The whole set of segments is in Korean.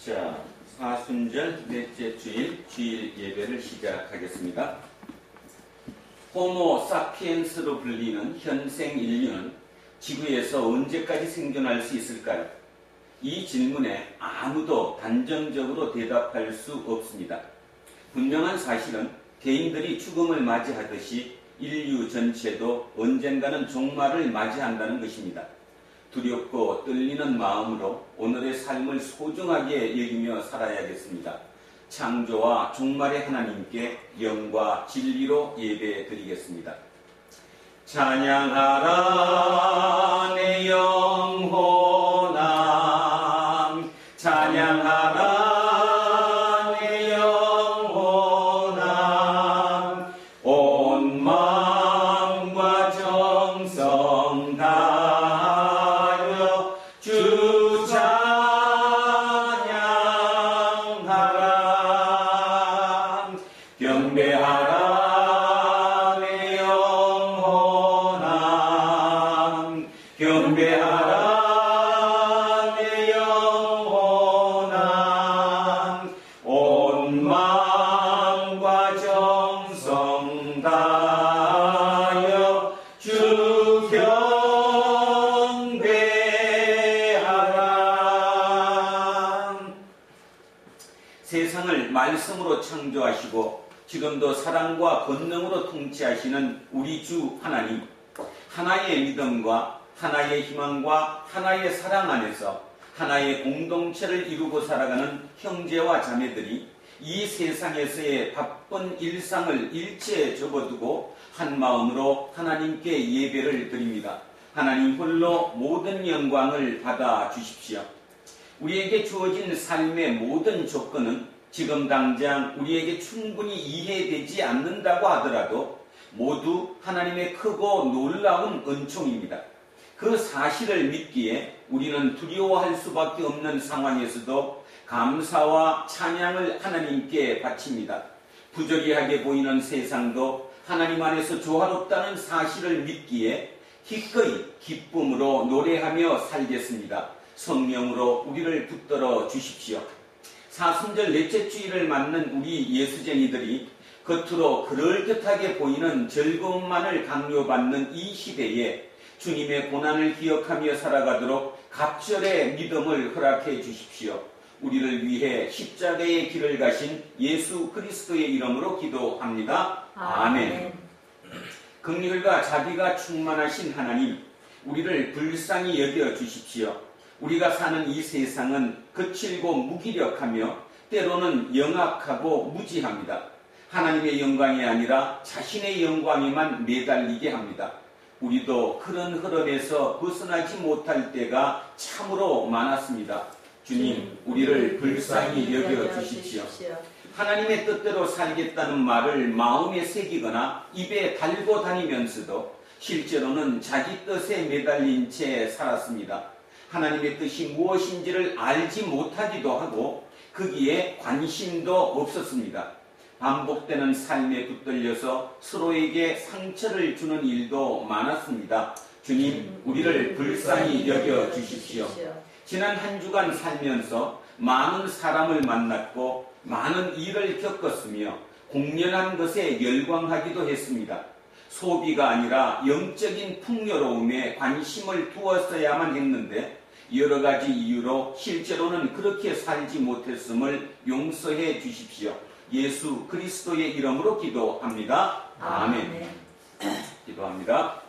자, 사순절 넷째 주일 예배를 시작하겠습니다. 호모 사피엔스로 불리는 현생 인류는 지구에서 언제까지 생존할 수 있을까요? 이 질문에 아무도 단정적으로 대답할 수 없습니다. 분명한 사실은 개인들이 죽음을 맞이하듯이 인류 전체도 언젠가는 종말을 맞이한다는 것입니다. 두렵고 떨리는 마음으로 오늘의 삶을 소중하게 여기며 살아야겠습니다. 창조와 종말의 하나님께 영과 진리로 예배드리겠습니다. 찬양하라 내 영혼아, 찬양하라 내 영혼아, 온 마음과 정성 다하여 주 찬양하라. 경배하라 내 영혼아, 경배하라 내 영혼아, 온 마음과 정성 다하여 주 경배하라. 세상을 말씀으로 창조하시고 지금도 사랑과 권능으로 통치하시는 우리 주 하나님, 하나의 믿음과 하나의 희망과 하나의 사랑 안에서 하나의 공동체를 이루고 살아가는 형제와 자매들이 이 세상에서의 바쁜 일상을 일체에 접어두고 한 마음으로 하나님께 예배를 드립니다. 하나님 홀로 모든 영광을 받아 주십시오. 우리에게 주어진 삶의 모든 조건은 지금 당장 우리에게 충분히 이해되지 않는다고 하더라도 모두 하나님의 크고 놀라운 은총입니다. 그 사실을 믿기에 우리는 두려워할 수밖에 없는 상황에서도 감사와 찬양을 하나님께 바칩니다. 부조리하게 보이는 세상도 하나님 안에서 조화롭다는 사실을 믿기에 기꺼이 기쁨으로 노래하며 살겠습니다. 성령으로 우리를 붙들어 주십시오. 사순절 넷째 주일을 맞는 우리 예수쟁이들이 겉으로 그럴듯하게 보이는 즐거움만을 강요받는 이 시대에 주님의 고난을 기억하며 살아가도록 갑절의 믿음을 허락해 주십시오. 우리를 위해 십자가의 길을 가신 예수 그리스도의 이름으로 기도합니다. 아멘. 긍휼과 자비가 충만하신 하나님, 우리를 불쌍히 여겨 주십시오. 우리가 사는 이 세상은 거칠고 무기력하며 때로는 영악하고 무지합니다. 하나님의 영광이 아니라 자신의 영광에만 매달리게 합니다. 우리도 그런 흐름에서 벗어나지 못할 때가 참으로 많았습니다. 주님, 우리를 불쌍히 여겨 주십시오. 하나님의 뜻대로 살겠다는 말을 마음에 새기거나 입에 달고 다니면서도 실제로는 자기 뜻에 매달린 채 살았습니다. 하나님의 뜻이 무엇인지를 알지 못하기도 하고 거기에 관심도 없었습니다. 반복되는 삶에 붙들려서 서로에게 상처를 주는 일도 많았습니다. 주님, 우리를 불쌍히 여겨 주십시오. 지난 한 주간 살면서 많은 사람을 만났고 많은 일을 겪었으며 공연한 것에 열광하기도 했습니다. 소비가 아니라 영적인 풍요로움에 관심을 두었어야만 했는데 여러 가지 이유로 실제로는 그렇게 살지 못했음을 용서해 주십시오. 예수 그리스도의 이름으로 기도합니다. 아멘. 기도합니다.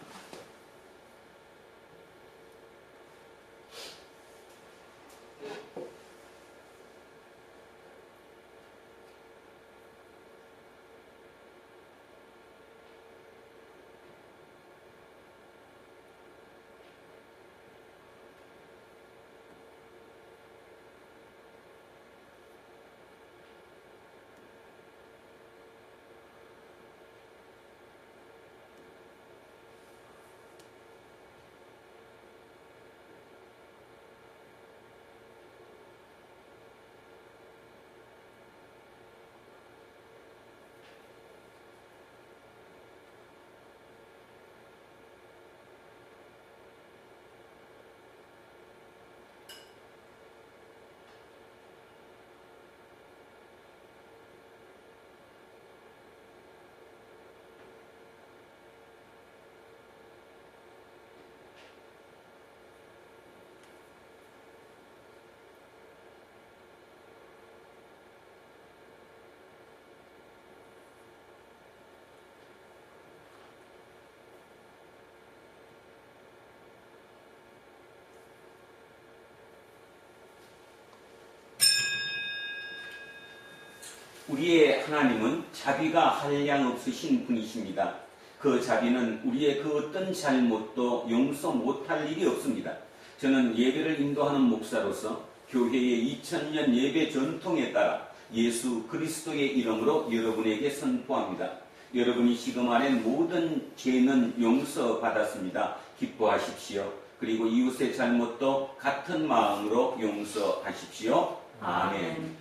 우리의 하나님은 자비가 한량 없으신 분이십니다. 그 자비는 우리의 그 어떤 잘못도 용서 못할 일이 없습니다. 저는 예배를 인도하는 목사로서 교회의 2000년 예배 전통에 따라 예수 그리스도의 이름으로 여러분에게 선포합니다. 여러분이 지금 아는 모든 죄는 용서받았습니다. 기뻐하십시오. 그리고 이웃의 잘못도 같은 마음으로 용서하십시오. 아멘.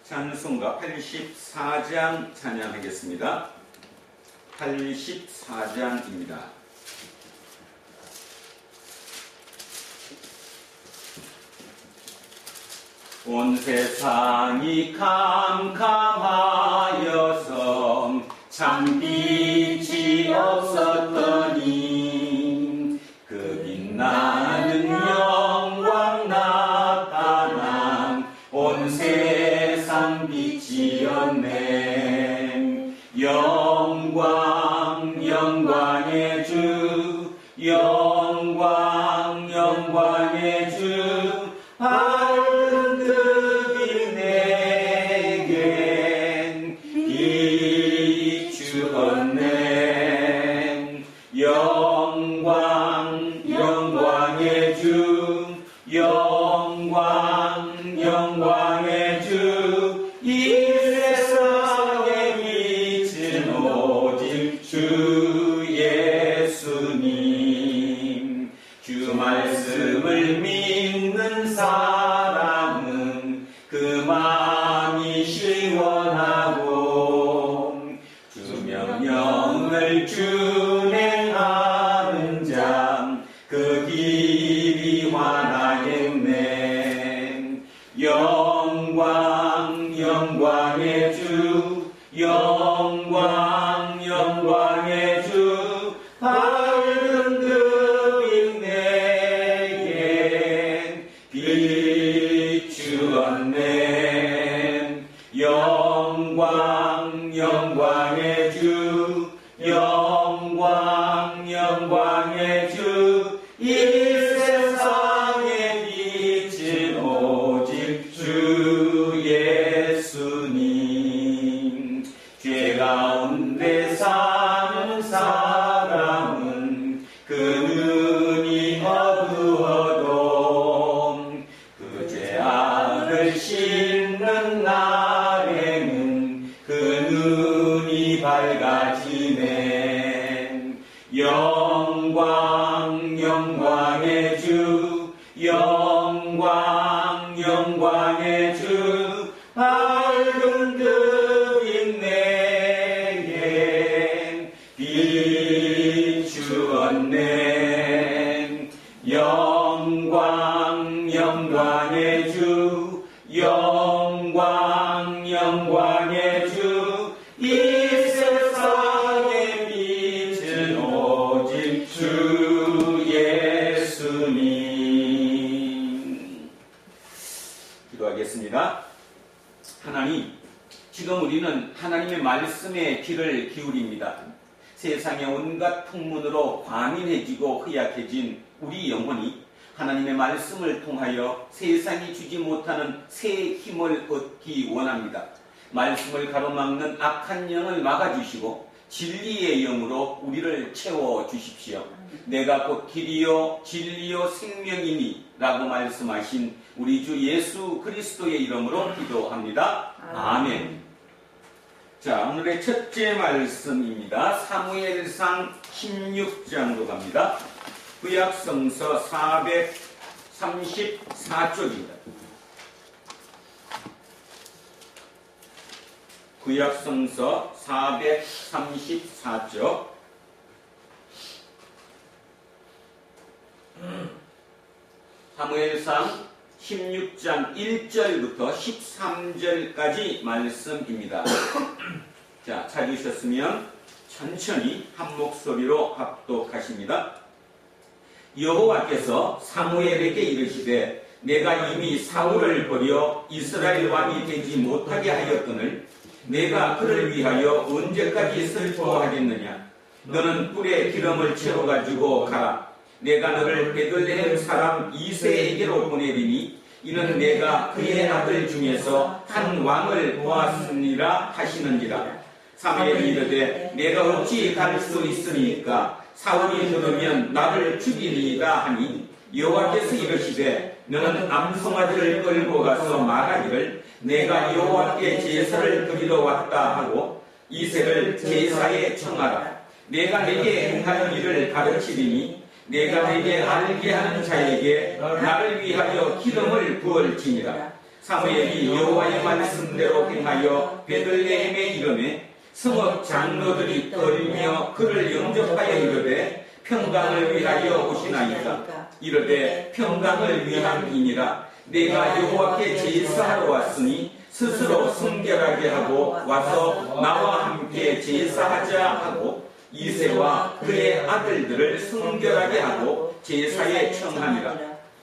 찬송가 84장 찬양하겠습니다. 84장입니다. 온 세상이 캄캄하여서 참 빛이 없었더니 그 빛나는 영광 나타남 온 세상 빛이었네. 영광 영광의 주 영광 영광의 주 밝은 그 빛 내겐 비추었네. 영광 영광의 주 영광 영광의 주 이 세상에 빛은 오직 주 예수님. 주 말씀을 믿는 사람은 그 마음이 시원하고 주 명령을 준행하는 자 그 길이 환하겠네. 영광 영광의 주 영광 영광의 주 밝은 그 빛 내겐 비추었네. 영광 영광의 주 영광 영광의 주 이 세상에 빛은 오직 주 예수님. 죄 가운데 사는 사람은 그 눈이 어두워도 그 죄악을 씻는 날에는 그 눈이 밝아지네. 영광 영광의 주 영광 영광의 주 밝은 그 빛 내겐 비추었네. 영광 영광의 주 영광 영광의 주 이 세상에 빛은 오직 주 예수님. 기도하겠습니다. 하나님, 지금 우리는 하나님의 말씀에 귀를 기울입니다. 세상의 온갖 풍문으로 과민해지고 허약해진 우리 영혼이 하나님의 말씀을 통하여 세상이 주지 못하는 새 힘을 얻기 원합니다. 말씀을 가로막는 악한 영을 막아주시고 진리의 영으로 우리를 채워주십시오. 내가 곧 길이요 진리요 생명이니 라고 말씀하신 우리 주 예수 그리스도의 이름으로 기도합니다. 아멘. 자, 오늘의 첫째 말씀입니다. 사무엘상 16장으로 갑니다. 구약성서 434쪽입니다. 구약성서 434쪽. 사무엘상 16장 1절부터 13절까지 말씀입니다. 자, 찾으셨으면 천천히 한 목소리로 합독하십니다. 여호와께서 사무엘에게 이르시되 내가 이미 사울을 버려 이스라엘 왕이 되지 못하게 하였거늘 내가 그를 위하여 언제까지 슬퍼하겠느냐. 너는 뿔에 기름을 채워가지고 가라. 내가 너를 베들레헴 사람 이새에게로 보내리니 이는 내가 그의 아들 중에서 한 왕을 보았으니라 하시는지라. 사무엘이 이르되 내가 어찌 갈 수 있으니까 사울이 들으면 나를 죽이리이다 하니 여호와께서 이르시되 너는 암송아지를 끌고 가서 말하기를 내가 여호와께 제사를 드리러 왔다 하고 이새를 제사에 청하라. 내가 내게 행하는 일을 가르치리니 내가 내게 알게 하는 자에게 나를 위하여 기름을 부을지니라. 사무엘이 여호와의 말씀대로 행하여 베들레헴에 이르매 성읍 장로들이 떨며 그를 영접하여 이르되 평강을 위하여 오시나이다. 이르되 평강을 위함이니라. 내가 여호와께 제사하러 왔으니 스스로 순결하게 하고 와서 나와 함께 제사하자 하고 이새와 그의 아들들을 순결하게 하고 제사에 청하니라.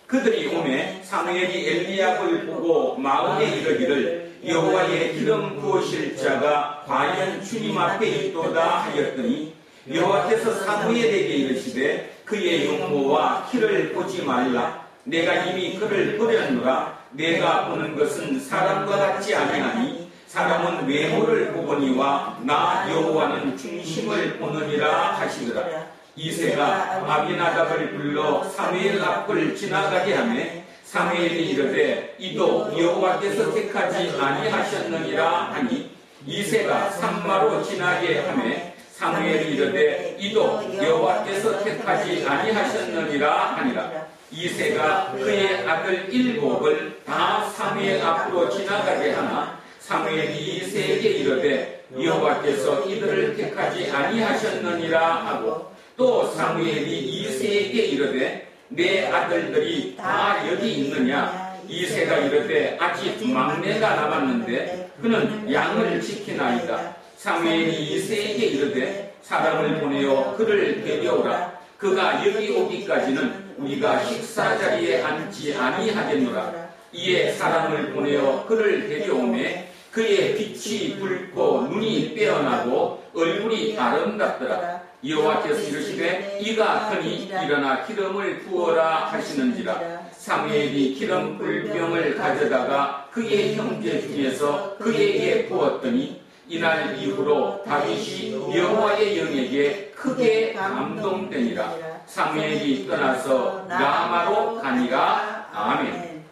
그들이 오매 사무엘이 엘리압을 보고 마음에 이르기를 여호와의 기름 부으실 자가 과연 주님 앞에 있도다 하였더니 여호와께서 사무엘에게 이르시되 그의 용모와 키를 보지 말라. 내가 이미 그를 버렸노라. 내가 보는 것은 사람과 같지 아니하니 사람은 외모를 보거니와 나 여호와는 중심을 보느니라 하시더라. 이새가 아비나답을 불러 사무엘 앞을 지나가게 하매 사무엘이 이르되 이도 여호와께서 택하지 아니하셨느니라 하니 이새가 산마로 지나게 하매 사무엘이 이르되 이도 여호와께서 택하지 아니하셨느니라 하니라. 이새가 그의 아들 7을 다 사무엘 앞으로 지나가게 하나 사무엘이 이새에게 이르되 여호와께서 이들을 택하지 아니하셨느니라 하고 또 사무엘이 이새에게 이르되 내 아들들이 다 여기 있느냐. 이새가 이르되 아직 막내가 남았는데 그는 양을 지키나이다. 사무엘이 이새에게 이르되 사람을 보내어 그를 데려오라. 그가 여기 오기까지는 우리가 식사 자리에 앉지 아니하겠노라. 이에 사람을 보내어 그를 데려오매 그의 빛이 붉고 눈이 빼어나고 얼굴이 아름답더라. 여호와께서 이르시되 이가 크니 일어나 기름을 부어라 하시는지라. 사무엘이 기름 불병을 가져다가 그의 형제 중에서 그에게 부었더니 이날 이후로 다윗이 여호와의 영에게 크게 감동되니라. 사무엘이 떠나서 라마로 가니라. 아멘.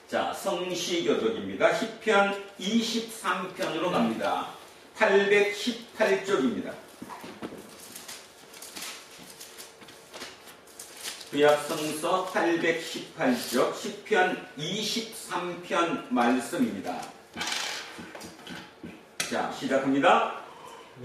자, 성시교독입니다. 시편 23편으로 갑니다. 818쪽입니다. 구약성서 818쪽 시편 23편 말씀입니다. 자, 시작합니다.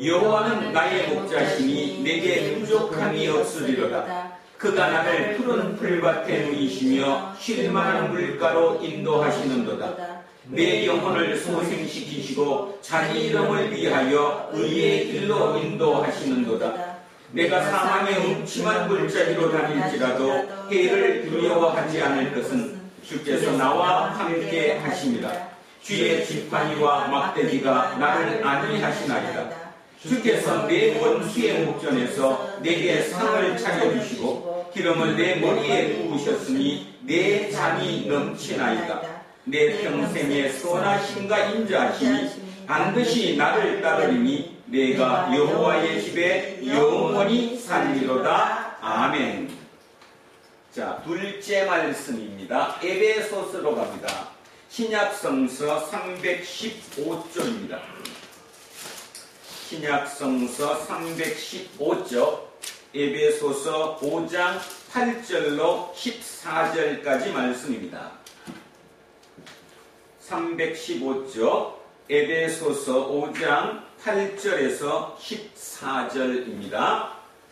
여호와는 나의 목자시니 내게 부족함이 없으리로다. 그가 나를 푸른 풀밭에 누이시며 쉴만한 물가로 인도하시는도다. 내 영혼을 소생시키시고 자기 이름을 위하여 의의 길로 인도하시는도다. 내가 사망의 음침한 골짜기로 다닐지라도 해를 두려워하지 않을 것은 주께서 나와 함께 하심이라. 주의 지팡이와 막대기가 나를 안위하시나이다. 주께서 내 원수의 목전에서 내게 상을 차려주시고 기름을 내 머리에 부으셨으니 내 잠이 넘치나이다. 내 평생의 선하심과 인자하심이 반드시 나를 따르리니 내가 여호와의 집에 영원히 살리로다. 아멘. 자, 둘째 말씀입니다. 에베소서로 갑니다. 신약성서 315쪽입니다. 신약성서 315쪽 에베소서 5장 8절로 14절까지 말씀입니다. 315쪽 에베소서 5장 8절에서 14절입니다.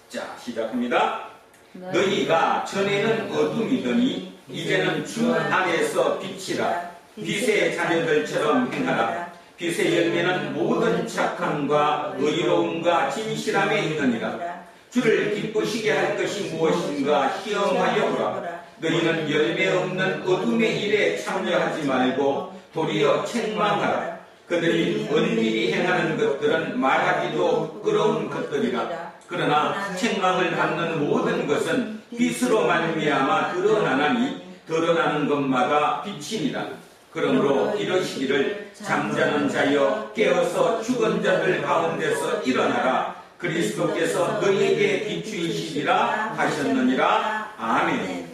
자, 시작합니다. 너희가 전에는 어둠이더니 이제는 주 안에서 빛이라. 빛의 자녀들처럼 행하라. 빛의 열매는 모든 착함과 의로움과 진실함에 있느니라. 주를 기쁘시게 할 것이 무엇인가 시험하여 보라. 너희는 열매 없는 어둠의 일에 참여하지 말고 도리어 책망하라. 그들이 은밀히 행하는 것들은 말하기도 부끄러운 것들이라. 그러나 책망을 받는 모든 것은 빛으로 말미암아 드러나나니 드러나는 것마다 빛이니라. 그러므로 이러시기를 잠자는 자여 깨어서 죽은 자들 가운데서 일어나라. 그리스도께서 너희에게 비추이시리라 하셨느니라. 아멘.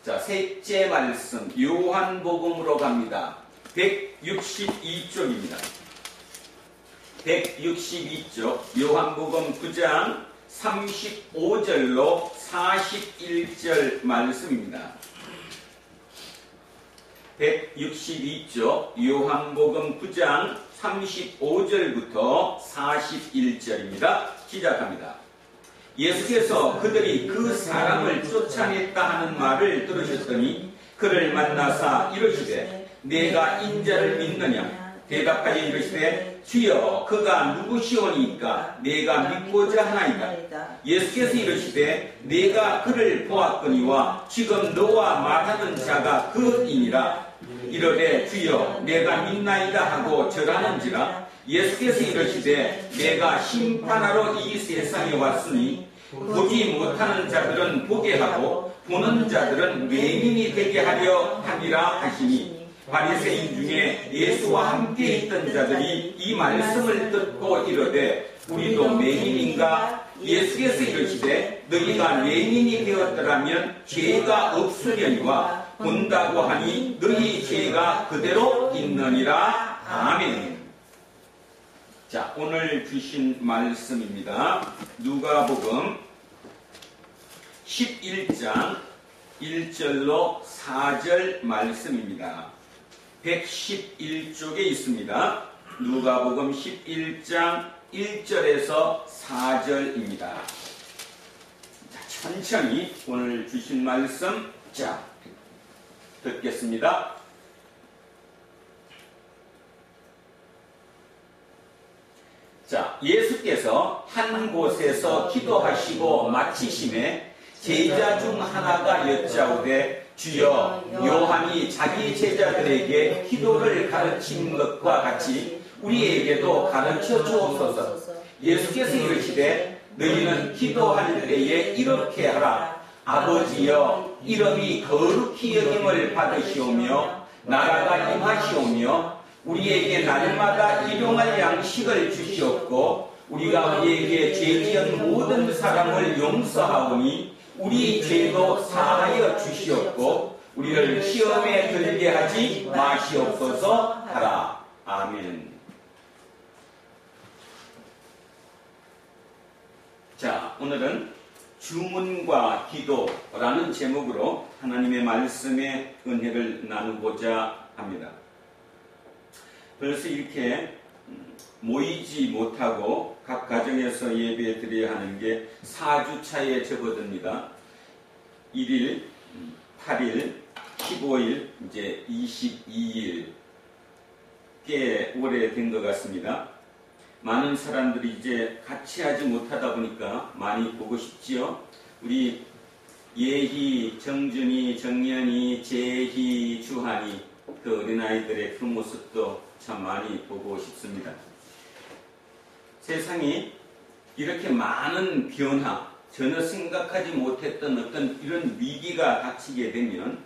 자, 셋째 말씀 요한복음으로 갑니다. 162쪽입니다. 162쪽 요한복음 9장 35절로 41절 말씀입니다. 162쪽 요한복음 9장 35절부터 41절입니다. 시작합니다. 예수께서 그들이 그 사람을 쫓아냈다 하는 말을 들으셨더니 그를 만나사 이르시되 내가 인자를 믿느냐? 대답하여 이르시되 주여 그가 누구시오니까 내가 믿고자 하나이다. 예수께서 이르시되 내가 그를 보았거니와 지금 너와 말하는 자가 그이니라. 이르되 주여 내가 믿나이다 하고 절하는지라. 예수께서 이르시되 내가 심판하러 이 세상에 왔으니 보지 못하는 자들은 보게 하고 보는 자들은 맹인이 되게 하려 함이라 하시니 바리새인 중에 예수와 함께 있던 자들이 이 말씀을 듣고 이르되 우리도 맹인인가? 예수께서 이르시되 너희가 맹인이 되었더라면 죄가 없으려니와 본다고 하니 너희 죄가 그대로 있느니라. 아멘. 자, 오늘 주신 말씀입니다. 누가복음 11장 1절로 4절 말씀입니다. 111쪽에 있습니다. 누가복음 11장 1절에서 4절입니다. 자, 천천히 오늘 주신 말씀 듣겠습니다. 자, 예수께서 한 곳에서 기도하시고 마치심에 제자 중 하나가 여짜오되 주여 요한이 자기 제자들에게 기도를 가르친 것과 같이 우리에게도 가르쳐 주옵소서. 예수께서 이르시되 너희는 기도할 때에 이렇게 하라. 아버지여 이름이 거룩히 여김을 받으시오며 나라가 임하시오며 우리에게 날마다 일용할 양식을 주시옵고 우리가 우리에게 죄 지은 모든 사람을 용서하오니 우리 죄도 사하여 주시옵고 우리를 시험에 들게 하지 마시옵소서 하라. 아멘. 자, 오늘은 주문과 기도라는 제목으로 하나님의 말씀의 은혜를 나누고자 합니다. 벌써 이렇게 모이지 못하고 각 가정에서 예배 드려야 하는 게 4주차에 접어듭니다. 1일, 8일, 15일, 이제 22일 꽤 오래된 것 같습니다. 많은 사람들이 이제 같이 하지 못하다 보니까 많이 보고 싶지요. 우리 예희, 정준이, 정연이, 재희, 주한이 그 어린아이들의 그 모습도 참 많이 보고 싶습니다. 세상이 이렇게 많은 변화, 전혀 생각하지 못했던 어떤 이런 위기가 닥치게 되면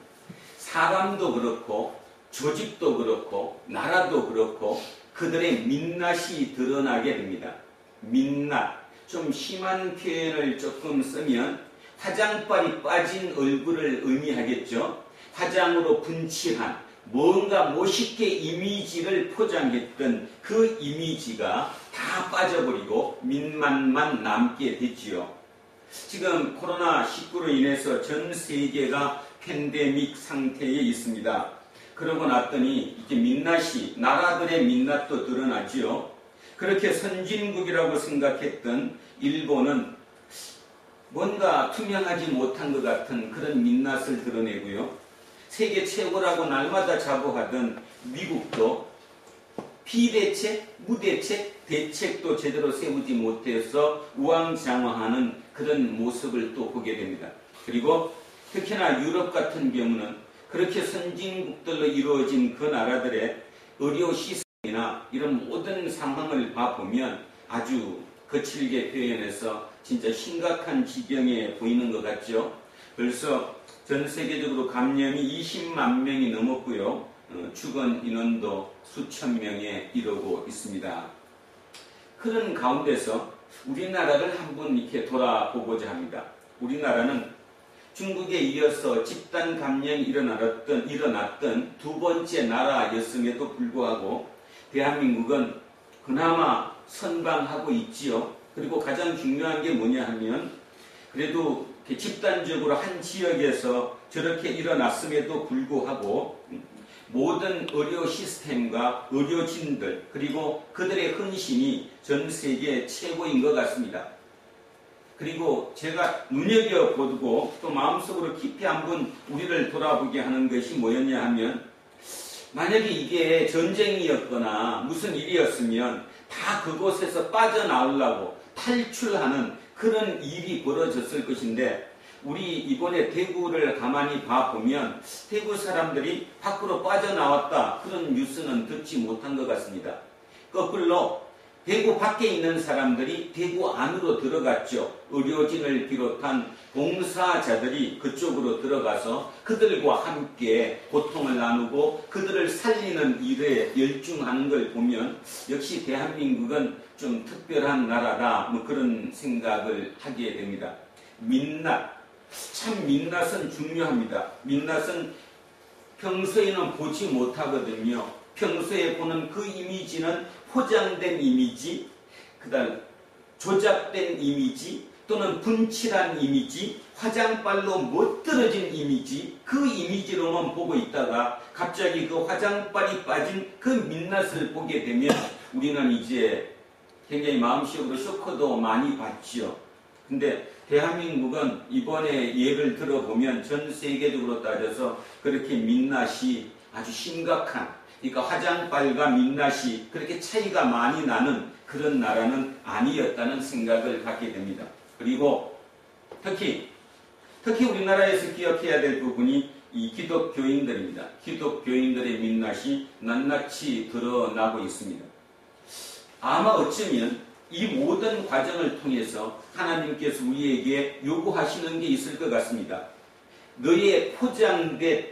사람도 그렇고 조직도 그렇고 나라도 그렇고 그들의 민낯이 드러나게 됩니다. 민낯, 좀 심한 표현을 조금 쓰면 화장빨이 빠진 얼굴을 의미하겠죠. 화장으로 분칠한 뭔가 멋있게 이미지를 포장했던 그 이미지가 다 빠져버리고 민망만 남게 됐지요. 지금 코로나19로 인해서 전 세계가 팬데믹 상태에 있습니다. 그러고 났더니 이제 민낯이, 나라들의 민낯도 드러나지요. 그렇게 선진국이라고 생각했던 일본은 뭔가 투명하지 못한 것 같은 그런 민낯을 드러내고요. 세계 최고라고 날마다 자부하던 미국도 비대책, 무대책, 대책도 제대로 세우지 못해서 우왕좌왕하는 그런 모습을 또 보게 됩니다. 그리고 특히나 유럽 같은 경우는 그렇게 선진국들로 이루어진 그 나라들의 의료 시스템이나 이런 모든 상황을 봐보면 아주 거칠게 표현해서 진짜 심각한 지경에 보이는 것 같죠. 벌써 전 세계적으로 감염이 20만 명이 넘었고요. 죽은 인원도 수천 명에 이르고 있습니다. 그런 가운데서 우리나라를 한번 이렇게 돌아보고자 합니다. 우리나라는 중국에 이어서 집단 감염이 일어났던 두 번째 나라였음에도 불구하고 대한민국은 그나마 선방하고 있지요. 그리고 가장 중요한 게 뭐냐 하면 그래도 집단적으로 한 지역에서 저렇게 일어났음에도 불구하고 모든 의료 시스템과 의료진들 그리고 그들의 헌신이 전 세계 최고인 것 같습니다. 그리고 제가 눈여겨보고 또 마음속으로 깊이 한번 우리를 돌아보게 하는 것이 뭐였냐 하면 만약에 이게 전쟁이었거나 무슨 일이었으면 다 그곳에서 빠져나오려고 탈출하는 그런 일이 벌어졌을 것인데 우리 이번에 대구를 가만히 봐보면 대구 사람들이 밖으로 빠져나왔다 그런 뉴스는 듣지 못한 것 같습니다. 거꾸로 대구 밖에 있는 사람들이 대구 안으로 들어갔죠. 의료진을 비롯한 봉사자들이 그쪽으로 들어가서 그들과 함께 고통을 나누고 그들을 살리는 일에 열중하는 걸 보면 역시 대한민국은 좀 특별한 나라다 뭐 그런 생각을 하게 됩니다. 민낯, 참 민낯은 중요합니다. 민낯은 평소에는 보지 못하거든요. 평소에 보는 그 이미지는 포장된 이미지, 그 다음 조작된 이미지, 또는 분칠한 이미지, 화장빨로 멋들어진 이미지, 그 이미지로만 보고 있다가 갑자기 그 화장빨이 빠진 그 민낯을 보게 되면 우리는 이제 굉장히 마음속으로 쇼크도 많이 받지요. 근데 대한민국은 이번에 예를 들어보면 전 세계적으로 따져서 그렇게 민낯이 아주 심각한, 그러니까 화장빨과 민낯이 그렇게 차이가 많이 나는 그런 나라는 아니었다는 생각을 갖게 됩니다. 그리고 특히 우리나라에서 기억해야 될 부분이 이 기독교인들입니다. 기독교인들의 민낯이 낱낱이 드러나고 있습니다. 아마 어쩌면 이 모든 과정을 통해서 하나님께서 우리에게 요구하시는 게 있을 것 같습니다. 너의 포장된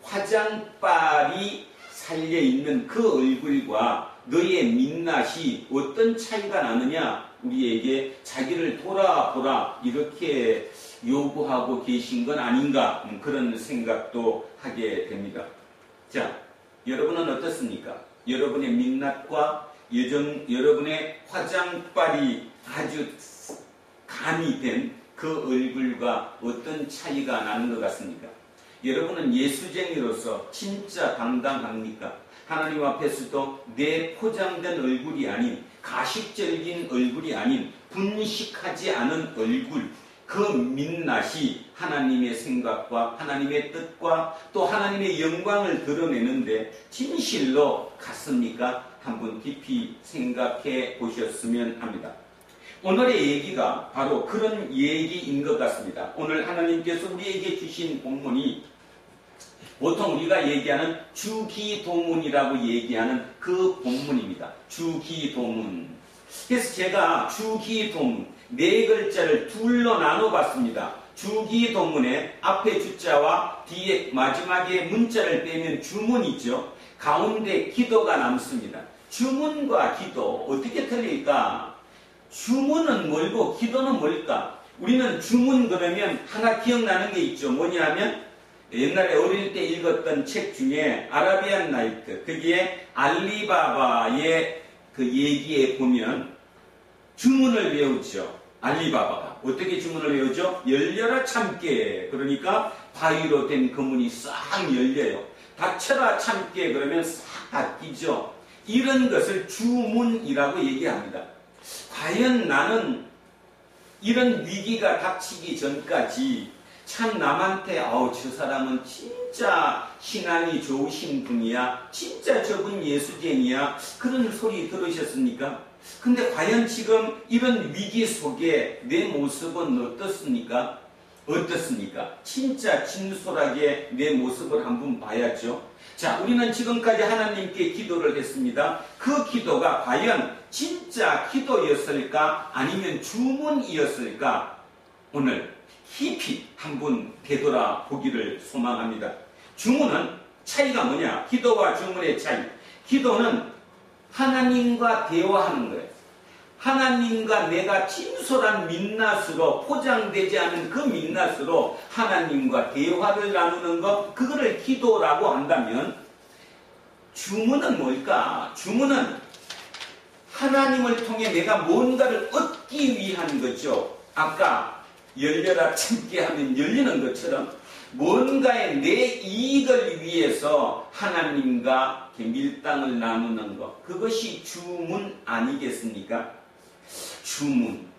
화장빨이 살려있는 그 얼굴과 너의 민낯이 어떤 차이가 나느냐, 우리에게 자기를 돌아보라 이렇게 요구하고 계신 건 아닌가, 그런 생각도 하게 됩니다. 자, 여러분은 어떻습니까? 여러분의 민낯과 여러분의 화장빨이 아주 가미된 그 얼굴과 어떤 차이가 나는 것 같습니까? 여러분은 예수쟁이로서 진짜 당당합니까? 하나님 앞에서도 내 포장된 얼굴이 아닌, 가식적인 얼굴이 아닌, 분식하지 않은 얼굴, 그 민낯이 하나님의 생각과 하나님의 뜻과 또 하나님의 영광을 드러내는데 진실로 같습니까? 한번 깊이 생각해 보셨으면 합니다. 오늘의 얘기가 바로 그런 얘기인 것 같습니다. 오늘 하나님께서 우리에게 주신 본문이 보통 우리가 얘기하는 주기도문이라고 얘기하는 그 본문입니다. 주기도문. 그래서 제가 주기도문 네 글자를 둘로 나눠봤습니다. 주기도문의 앞에 주자와 뒤에 마지막에 문자를 빼면 주문이죠. 가운데 기도가 남습니다. 주문과 기도 어떻게 틀릴까? 주문은 뭘고 기도는 뭘까? 우리는 주문 그러면 하나 기억나는 게 있죠. 뭐냐면 옛날에 어릴 때 읽었던 책 중에 아라비안 나이트, 거기에 알리바바의 그 얘기에 보면 주문을 외우죠. 알리바바가 어떻게 주문을 외우죠? 열려라 참깨. 그러니까 바위로 된 그 문이 싹 열려요. 닫혀라 참깨. 그러면 싹 닫히죠. 이런 것을 주문이라고 얘기합니다. 과연 나는 이런 위기가 닥치기 전까지 참 남한테 저 사람은 진짜 신앙이 좋으신 분이야, 진짜 저분 예수쟁이야, 그런 소리 들으셨습니까? 근데 과연 지금 이런 위기 속에 내 모습은 어떻습니까? 진짜 진솔하게 내 모습을 한번 봐야죠. 자, 우리는 지금까지 하나님께 기도를 했습니다. 그 기도가 과연 진짜 기도였을까? 아니면 주문이었을까? 오늘 깊이 한번 되돌아보기를 소망합니다. 주문은 차이가 뭐냐? 기도와 주문의 차이. 기도는 하나님과 대화하는 거예요. 하나님과 내가 진솔한 민낯으로, 포장되지 않은 그 민낯으로 하나님과 대화를 나누는 것, 그거를 기도라고 한다면, 주문은 뭘까? 주문은 하나님을 통해 내가 뭔가를 얻기 위한 거죠. 아까 열려라 참게 하면 열리는 것처럼 뭔가의 내 이익을 위해서 하나님과 밀당을 나누는 것, 그것이 주문 아니겠습니까? 주문.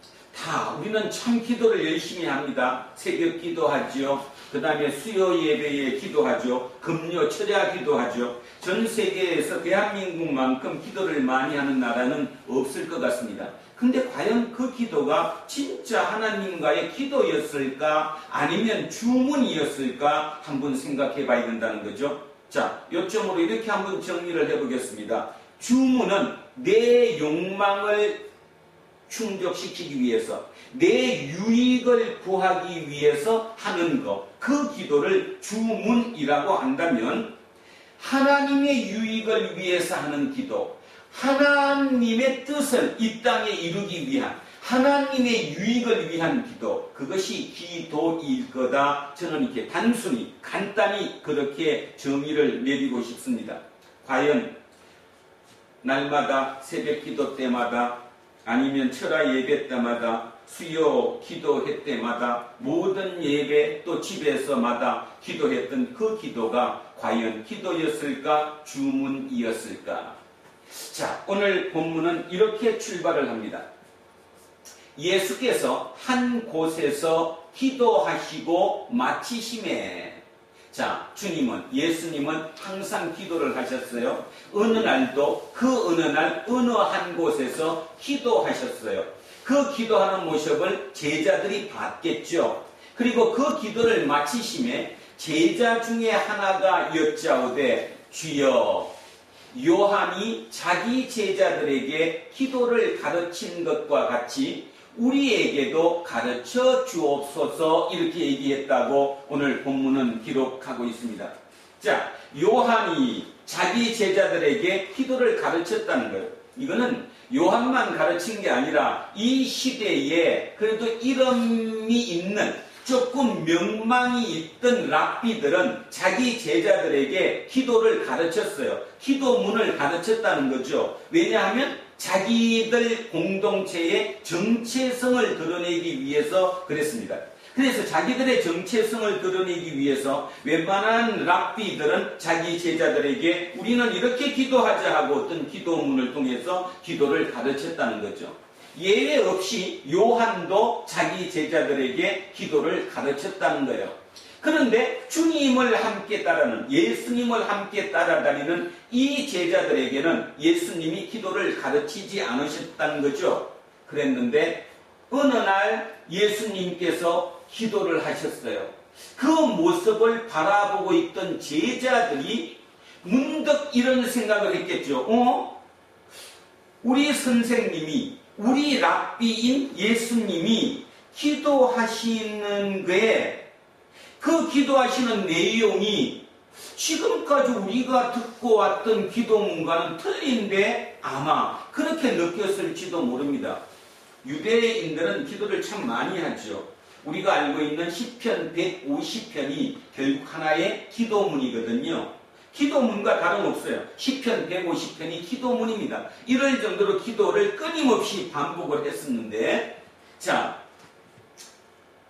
우리는 참 기도를 열심히 합니다. 새벽 기도하죠. 그 다음에 수요 예배에 기도하죠. 금요 철야 기도하죠. 전 세계에서 대한민국만큼 기도를 많이 하는 나라는 없을 것 같습니다. 근데 과연 그 기도가 진짜 하나님과의 기도였을까? 아니면 주문이었을까? 한번 생각해 봐야 된다는 거죠. 자, 요점으로 이렇게 한번 정리를 해보겠습니다. 주문은 내 욕망을 충족시키기 위해서, 내 유익을 구하기 위해서 하는 것, 그 기도를 주문이라고 한다면, 하나님의 유익을 위해서 하는 기도, 하나님의 뜻을 이 땅에 이루기 위한, 하나님의 유익을 위한 기도, 그것이 기도일 거다. 저는 이렇게 단순히 간단히 그렇게 정의를 내리고 싶습니다. 과연 날마다 새벽 기도 때마다, 아니면 철야 예배 때마다, 수요 기도회 때마다, 모든 예배 또 집에서마다 기도했던 그 기도가 과연 기도였을까? 주문이었을까? 자, 오늘 본문은 이렇게 출발을 합니다. 예수께서 한 곳에서 기도하시고 마치심에, 자, 예수님은 항상 기도를 하셨어요. 어느 날도 그 어느 날 어느 한 곳에서 기도하셨어요. 그 기도하는 모습을 제자들이 봤겠죠. 그리고 그 기도를 마치심에 제자 중에 하나가 여짜오되, 주여, 요한이 자기 제자들에게 기도를 가르친 것과 같이 우리에게도 가르쳐 주옵소서, 이렇게 얘기했다고 오늘 본문은 기록하고 있습니다. 자, 요한이 자기 제자들에게 기도를 가르쳤다는 거예요. 이거는 요한만 가르친 게 아니라 이 시대에 그래도 이름이 있는, 조금 명망이 있던 랍비들은 자기 제자들에게 기도를 가르쳤어요. 기도문을 가르쳤다는 거죠. 왜냐하면 자기들 공동체의 정체성을 드러내기 위해서 그랬습니다. 그래서 자기들의 정체성을 드러내기 위해서 웬만한 랍비들은 자기 제자들에게 우리는 이렇게 기도하자 하고 어떤 기도문을 통해서 기도를 가르쳤다는 거죠. 예외 없이 요한도 자기 제자들에게 기도를 가르쳤다는 거예요. 그런데 주님을 함께 따르는, 예수님을 함께 따라다니는 이 제자들에게는 예수님이 기도를 가르치지 않으셨다는 거죠. 그랬는데 어느 날 예수님께서 기도를 하셨어요. 그 모습을 바라보고 있던 제자들이 문득 이런 생각을 했겠죠. 우리 선생님이, 우리 랍비인 예수님이 기도하시는 게, 그 기도하시는 내용이 지금까지 우리가 듣고 왔던 기도문과는 틀린데 아마 그렇게 느꼈을지도 모릅니다. 유대인들은 기도를 참 많이 하죠. 우리가 알고 있는 시편 150편이 결국 하나의 기도문이거든요. 기도문과 다름없어요. 시편 150편이 기도문입니다. 이럴 정도로 기도를 끊임없이 반복을 했었는데, 자,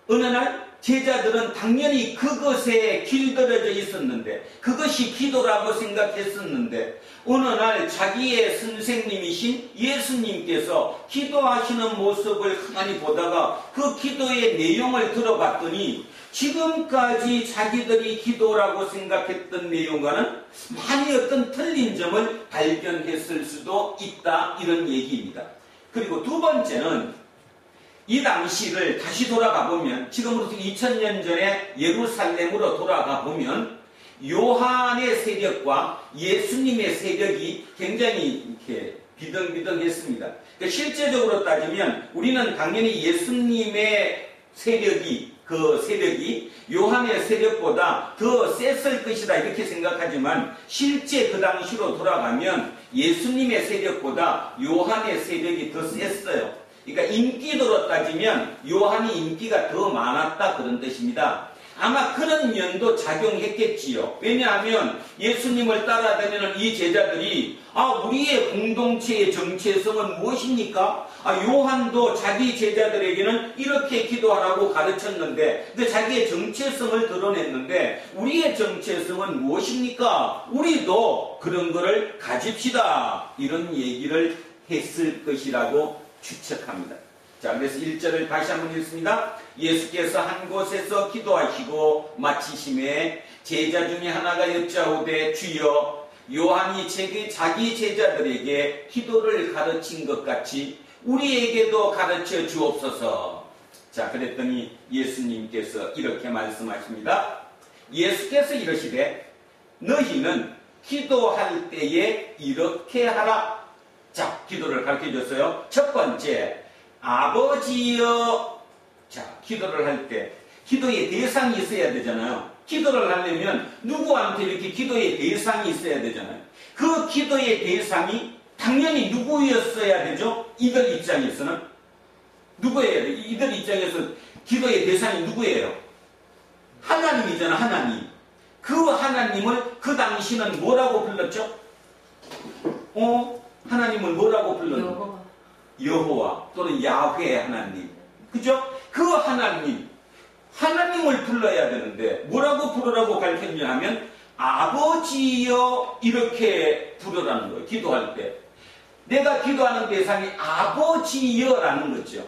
어느 날 제자들은 당연히 그것에 길들여져 있었는데, 그것이 기도라고 생각했었는데, 어느 날 자기의 선생님이신 예수님께서 기도하시는 모습을 가만히 보다가 그 기도의 내용을 들어봤더니 지금까지 자기들이 기도라고 생각했던 내용과는 많이 어떤 틀린 점을 발견했을 수도 있다, 이런 얘기입니다. 그리고 두 번째는 이 당시를 다시 돌아가 보면, 지금으로부터 2000년 전에 예루살렘으로 돌아가 보면 요한의 세력과 예수님의 세력이 굉장히 이렇게 비등비등했습니다. 그러니까 실제적으로 따지면 우리는 당연히 예수님의 세력이 그 세력이 요한의 세력보다 더 셌을 것이다 이렇게 생각하지만 실제 그 당시로 돌아가면 예수님의 세력보다 요한의 세력이 더 셌어요. 그러니까 인기도로 따지면 요한이 인기가 더 많았다 그런 뜻입니다. 아마 그런 면도 작용했겠지요. 왜냐하면 예수님을 따라다니는 이 제자들이 우리의 공동체의 정체성은 무엇입니까? 요한도 자기 제자들에게는 이렇게 기도하라고 가르쳤는데 자기의 정체성을 드러냈는데 우리의 정체성은 무엇입니까? 우리도 그런 거를 가집시다. 이런 얘기를 했을 것이라고 추측합니다. 자, 그래서 1절을 다시 한번 읽습니다. 예수께서 한 곳에서 기도하시고 마치심에 제자 중에 하나가 여짜오되 주여 요한이 자기 제자들에게 기도를 가르친 것 같이 우리에게도 가르쳐 주옵소서. 자, 그랬더니 예수님께서 이렇게 말씀하십니다. 예수께서 이러시되 너희는 기도할 때에 이렇게 하라. 자, 기도를 가르쳐 줬어요. 첫 번째, 아버지여. 자, 기도를 할 때 기도의 대상이 있어야 되잖아요. 기도를 하려면 누구한테 이렇게 기도의 대상이 있어야 되잖아요. 그 기도의 대상이 당연히 누구였어야 되죠? 이들 입장에서는 누구예요? 이들 입장에서 기도의 대상이 누구예요? 하나님이잖아. 하나님. 그 하나님을 그 당시는 뭐라고 불렀죠? 하나님을 뭐라고 불렀죠? 여호와 또는 야훼 하나님. 그죠? 그 하나님을 불러야 되는데 뭐라고 부르라고 가르쳤냐 하면 아버지여 이렇게 부르라는 거예요. 기도할 때. 내가 기도하는 대상이 아버지여라는 거죠.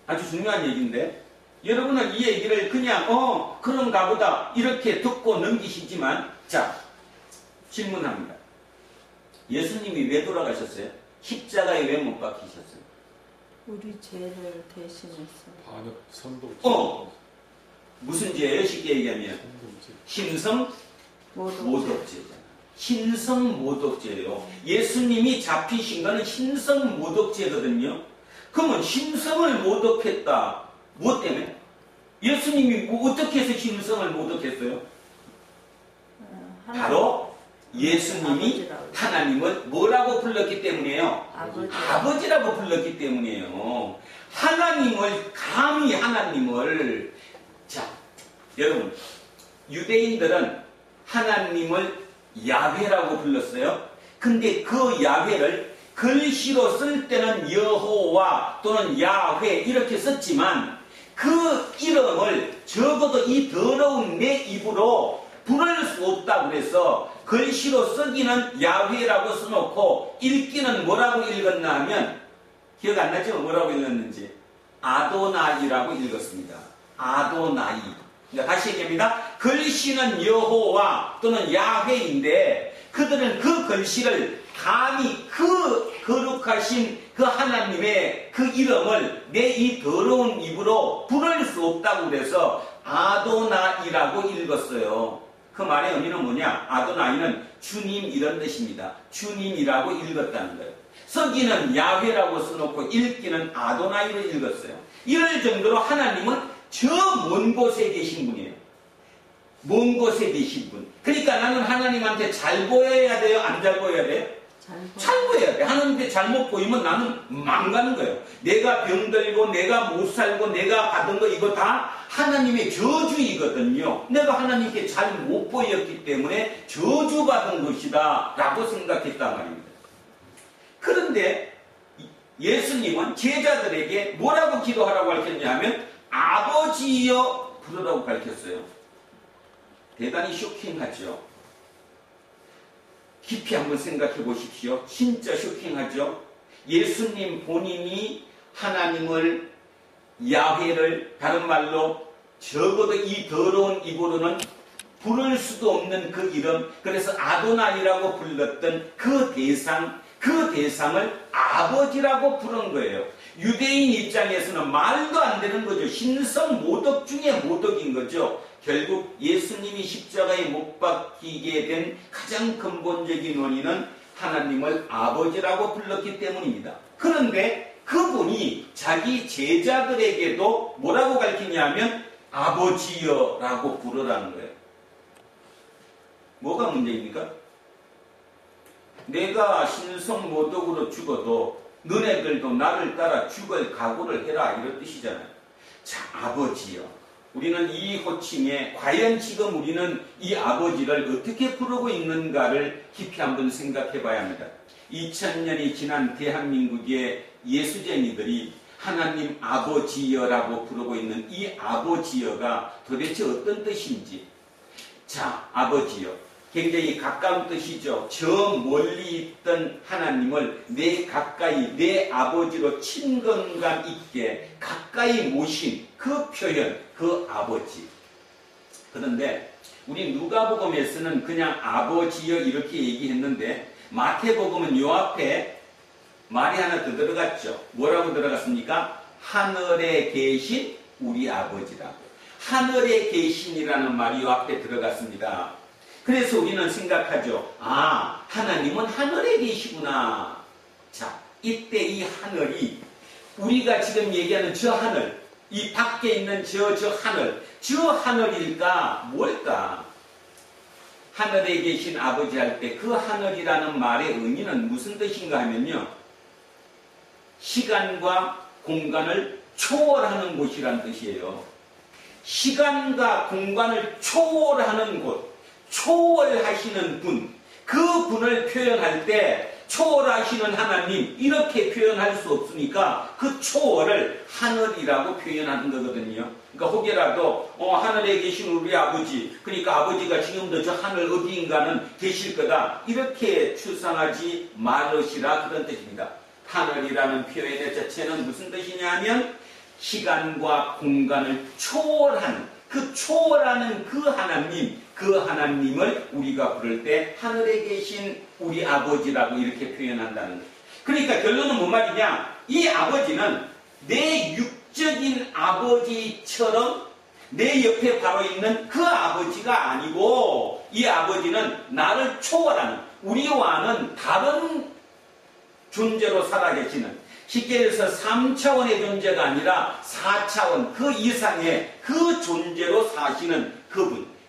아주 중요한 얘기인데 여러분은 이 얘기를 그냥 그런가 보다 이렇게 듣고 넘기시지만 자, 질문합니다. 예수님이 왜 돌아가셨어요? 십자가에 왜 못 박히셨어요? 우리 죄를 대신해서. 반역 선도. 무슨 죄예요? 쉽게 얘기하면 신성 모독죄잖아요. 신성 모독죄예요. 예수님이 잡히신 거는 신성 모독죄거든요. 그러면 신성을 모독했다. 무엇 때문에? 예수님이 어떻게 해서 신성을 모독했어요? 바로 예수님이 하나님을 뭐라고 불렀기 때문이에요? 아버지라고 불렀기 때문이에요. 감히 하나님을. 자, 여러분, 유대인들은 하나님을 야훼라고 불렀어요. 근데 그 야훼를 글씨로 쓸 때는 여호와 또는 야훼 이렇게 썼지만 그 이름을 적어도 이 더러운 내 입으로 부를 수 없다고 그래서 글씨로 쓰기는 야훼라고 써놓고 읽기는 뭐라고 읽었나 하면 기억 안 나죠? 뭐라고 읽었는지 아도나이라고 읽었습니다. 아도나이. 다시 얘기합니다. 글씨는 여호와 또는 야훼인데 그들은 그 글씨를 감히 그 거룩하신 그 하나님의 그 이름을 내 이 더러운 입으로 부를 수 없다고 그래서 아도나이라고 읽었어요. 그 말의 의미는 뭐냐? 아도나이는 주님 이런 뜻입니다. 주님이라고 읽었다는 거예요. 쓰기는 야훼라고 써놓고 읽기는 아도나이로 읽었어요. 이럴 정도로 하나님은 저 먼 곳에 계신 분이에요. 먼 곳에 계신 분. 그러니까 나는 하나님한테 잘 보여야 돼요? 안 잘 보여야 돼요? 잘 보여야 돼. 하나님한테 잘못 보이면 나는 망가는 거예요. 내가 병들고 내가 못 살고 내가 받은 거 이거 다 하나님의 저주이거든요. 내가 하나님께 잘 못 보였기 때문에 저주받은 것이다 라고 생각했단 말입니다. 그런데 예수님은 제자들에게 뭐라고 기도하라고 가르쳤냐 하면 아버지여 부르라고 가르쳤어요. 대단히 쇼킹하죠. 깊이 한번 생각해 보십시오. 진짜 쇼킹하죠. 예수님 본인이 하나님을 야훼를 다른 말로 적어도 이 더러운 입으로는 부를 수도 없는 그 이름, 그래서 아도나이라고 불렀던 그 대상을 아버지라고 부른 거예요. 유대인 입장에서는 말도 안 되는 거죠. 신성 모독 중에 모독인 거죠. 결국 예수님이 십자가에 못 박히게 된 가장 근본적인 원인은 하나님을 아버지라고 불렀기 때문입니다. 그런데 그분이 자기 제자들에게도 뭐라고 가르치냐면 아버지여라고 부르라는 거예요. 뭐가 문제입니까? 내가 신성모독으로 죽어도 너네들도 나를 따라 죽을 각오를 해라, 이런 뜻이잖아요. 자, 아버지여. 우리는 이 호칭에 과연 지금 우리는 이 아버지를 어떻게 부르고 있는가를 깊이 한번 생각해 봐야 합니다. 2000년이 지난 대한민국의 예수쟁이들이 하나님 아버지여라고 부르고 있는 이 아버지여가 도대체 어떤 뜻인지. 자, 아버지여. 굉장히 가까운 뜻이죠. 저 멀리 있던 하나님을 내 가까이, 내 아버지로 친근감 있게 가까이 모신 그 표현, 그 아버지. 그런데 우리 누가복음에서는 그냥 아버지여 이렇게 얘기했는데 마태복음은 요 앞에 말이 하나 더 들어갔죠. 뭐라고 들어갔습니까? 하늘에 계신 우리 아버지라고. 하늘에 계신이라는 말이 요 앞에 들어갔습니다. 그래서 우리는 생각하죠. 아, 하나님은 하늘에 계시구나. 자, 이때 이 하늘이 우리가 지금 얘기하는 저 하늘, 이 밖에 있는 저 하늘, 저 하늘일까 뭘까? 하늘에 계신 아버지 할 때 그 하늘이라는 말의 의미는 무슨 뜻인가 하면요, 시간과 공간을 초월하는 곳이란 뜻이에요. 시간과 공간을 초월하는 곳, 초월하시는 분, 그 분을 표현할 때 초월하시는 하나님 이렇게 표현할 수 없으니까 그 초월을 하늘이라고 표현하는 거거든요. 그러니까 혹여라도 하늘에 계신 우리 아버지, 그러니까 아버지가 지금도 저 하늘 어디인가는 계실 거다, 이렇게 추상하지 말으시라, 그런 뜻입니다. 하늘이라는 표현의 자체는 무슨 뜻이냐 하면 시간과 공간을 초월하는, 그 초월하는 그 하나님, 그 하나님을 우리가 부를 때 하늘에 계신 우리 아버지라고 이렇게 표현한다는 거예요. 그러니까 결론은 뭔 말이냐? 이 아버지는 내 육적인 아버지처럼 내 옆에 바로 있는 그 아버지가 아니고, 이 아버지는 나를 초월하는, 우리와는 다른 존재로 살아계시는, 쉽게 해서 3차원의 존재가 아니라 4차원 그 이상의 그 존재로 사시는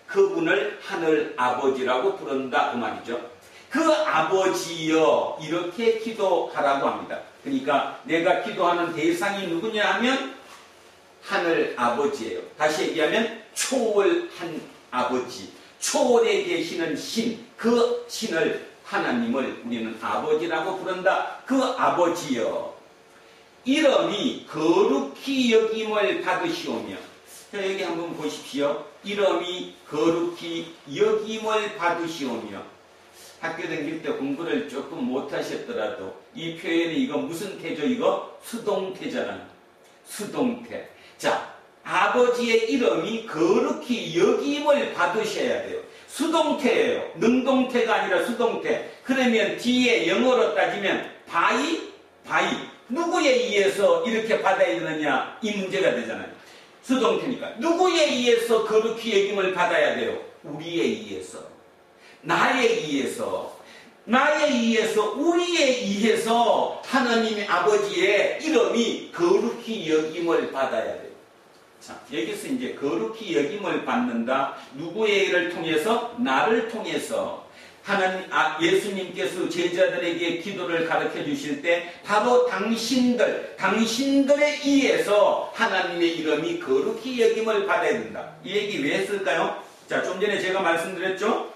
그분을 하늘 아버지라고 부른다, 그 말이죠. 그 아버지여 이렇게 기도하라고 합니다. 그러니까 내가 기도하는 대상이 누구냐 하면 하늘 아버지예요. 다시 얘기하면 초월한 아버지, 초월에 계시는 신, 그 신을, 하나님을 우리는 아버지라고 부른다. 그 아버지여, 이름이 거룩히 여김을 받으시오며. 자, 여기 한번 보십시오. 이름이 거룩히 여김을 받으시오며. 학교 다닐 때 공부를 조금 못하셨더라도 이 표현이 이거 무슨 태죠? 이거 수동태잖아요. 수동태. 자, 아버지의 이름이 거룩히 여김을 받으셔야 돼요. 수동태예요. 능동태가 아니라 수동태. 그러면 뒤에 영어로 따지면 by. 누구에 의해서 이렇게 받아야 되느냐, 이 문제가 되잖아요. 수동태니까 누구에 의해서 거룩히 여김을 받아야 돼요? 우리에 의해서, 나에 의해서, 우리에 의해서 하나님의 아버지의 이름이 거룩히 여김을 받아야 돼요. 자, 여기서 이제 거룩히 여김을 받는다. 누구의 일을 통해서? 나를 통해서. 예수님께서 제자들에게 기도를 가르쳐 주실 때 바로 당신들에 의해서 하나님의 이름이 거룩히 여김을 받아야 된다. 이 얘기 왜 했을까요? 자, 좀 전에 제가 말씀드렸죠?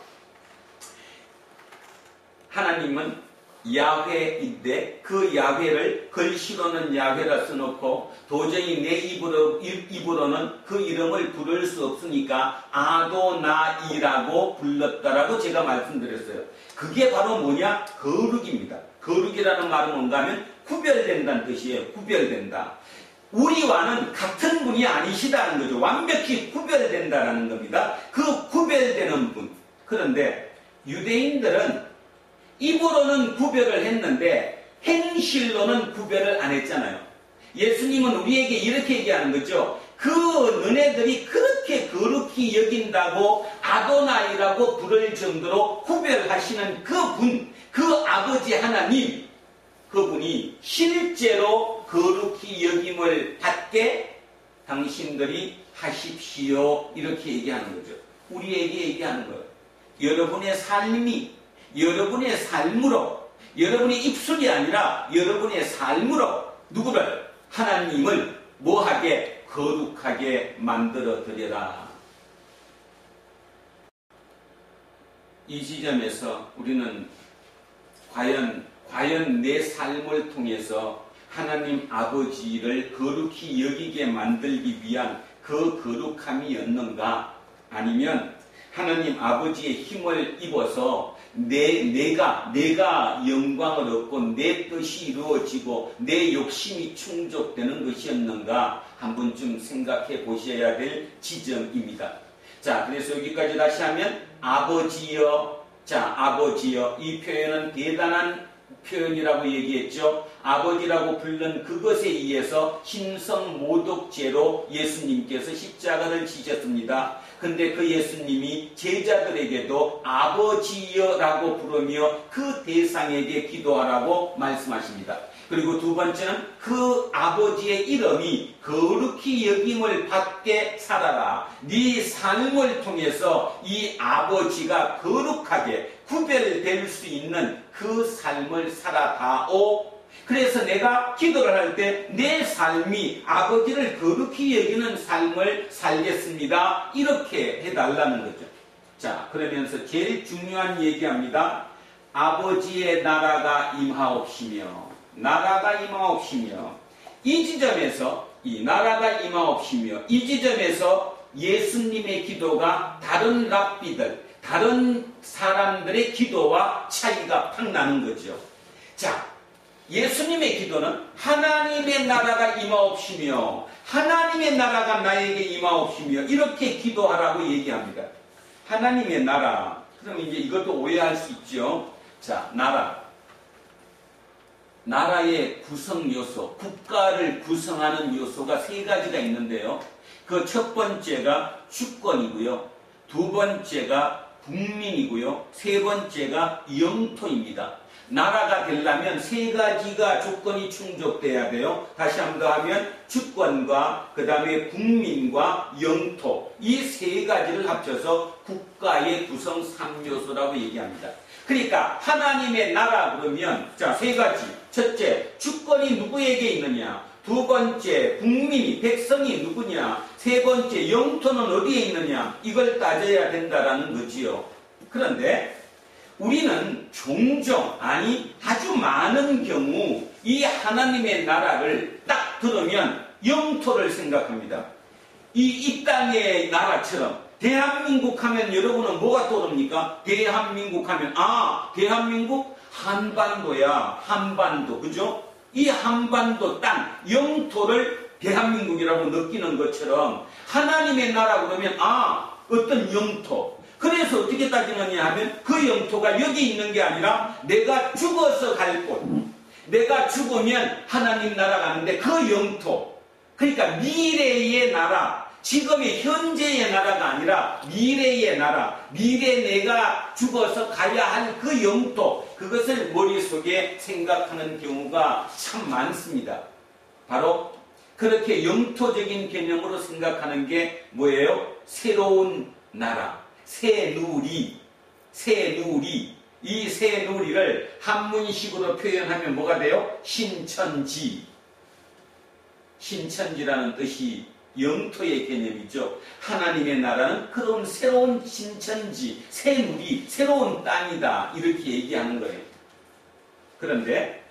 하나님은 야훼인데 그 야훼를 글씨로는 야훼라 써놓고 도저히 내 입으로는 그 이름을 부를 수 없으니까 아도나이라고 불렀다라고 제가 말씀드렸어요. 그게 바로 뭐냐? 거룩입니다. 거룩이라는 말은 뭔가 하면 구별된다는 뜻이에요. 구별된다. 우리와는 같은 분이 아니시다는 거죠. 완벽히 구별된다라는 겁니다. 그 구별되는 분. 그런데 유대인들은 입으로는 구별을 했는데 행실로는 구별을 안 했잖아요. 예수님은 우리에게 이렇게 얘기하는 거죠. 그 너네들이 그렇게 거룩히 여긴다고 아도나이라고 부를 정도로 구별하시는 그 분, 그 아버지 하나님, 그분이 실제로 거룩히 여김을 받게 당신들이 하십시오. 이렇게 얘기하는 거죠. 우리에게 얘기하는 거예요. 여러분의 삶이, 여러분의 삶으로, 여러분의 입술이 아니라 여러분의 삶으로 누구를? 하나님을 뭐하게? 거룩하게 만들어 드려라. 이 지점에서 우리는 과연 내 삶을 통해서 하나님 아버지를 거룩히 여기게 만들기 위한 그 거룩함이었는가? 아니면 하나님 아버지의 힘을 입어서 내가 영광을 얻고 내 뜻이 이루어지고 내 욕심이 충족되는 것이었는가? 한 번쯤 생각해 보셔야 될 지점입니다. 자, 그래서 여기까지 다시 하면 아버지여, 자, 아버지여, 이 표현은 대단한 표현이라고 얘기했죠. 아버지라고 부른 그것에 의해서 신성모독죄로 예수님께서 십자가를 지셨습니다. 근데 그 예수님이 제자들에게도 아버지여라고 부르며 그 대상에게 기도하라고 말씀하십니다. 그리고 두 번째는 그 아버지의 이름이 거룩히 여김을 받게 살아라. 네 삶을 통해서 이 아버지가 거룩하게 구별될 수 있는 그 삶을 살아다오. 그래서 내가 기도를 할 때 내 삶이 아버지를 거룩히 여기는 삶을 살겠습니다. 이렇게 해달라는 거죠. 자, 그러면서 제일 중요한 얘기합니다. 아버지의 나라가 임하옵시며, 나라가 임하옵시며, 이 지점에서 이 나라가 임하옵시며, 이 지점에서 예수님의 기도가 다른 랍비들, 다른 사람들의 기도와 차이가 팍 나는 거죠. 자, 예수님의 기도는 하나님의 나라가 임하옵시며, 하나님의 나라가 나에게 임하옵시며, 이렇게 기도하라고 얘기합니다. 하나님의 나라. 그럼 이제 이것도 오해할 수 있죠. 자, 나라. 나라의 구성 요소, 국가를 구성하는 요소가 세 가지가 있는데요. 그 첫 번째가 주권이고요. 두 번째가 국민이고요. 세 번째가 영토입니다. 나라가 되려면 세 가지가 조건이 충족돼야 돼요. 다시 한 번 더 하면 주권과 그 다음에 국민과 영토, 이 세 가지를 합쳐서 국가의 구성 3요소라고 얘기합니다. 그러니까 하나님의 나라 그러면 자, 세 가지. 첫째, 주권이 누구에게 있느냐? 두 번째, 국민이, 백성이 누구냐? 세 번째, 영토는 어디에 있느냐? 이걸 따져야 된다라는 거지요. 그런데 우리는 종종, 아니 아주 많은 경우 이 하나님의 나라를 딱 들으면 영토를 생각합니다. 이 땅의 나라처럼 대한민국 하면 여러분은 뭐가 떠오릅니까? 대한민국 하면 대한민국 한반도야. 한반도. 그죠? 이 한반도 땅, 영토를 대한민국이라고 느끼는 것처럼 하나님의 나라 그러면 어떤 영토. 그래서 어떻게 따지느냐 하면 그 영토가 여기 있는 게 아니라 내가 죽어서 갈 곳. 내가 죽으면 하나님 나라 가는데 그 영토. 그러니까 미래의 나라. 지금의 현재의 나라가 아니라 미래의 나라. 미래 내가 죽어서 가야 할 그 영토. 그것을 머릿속에 생각하는 경우가 참 많습니다. 바로 그렇게 영토적인 개념으로 생각하는 게 뭐예요? 새로운 나라. 새누리. 이 새누리를 한문식으로 표현하면 뭐가 돼요? 신천지. 신천지라는 뜻이 영토의 개념이죠. 하나님의 나라는 그런 새로운 신천지, 새누리, 새로운 땅이다. 이렇게 얘기하는 거예요. 그런데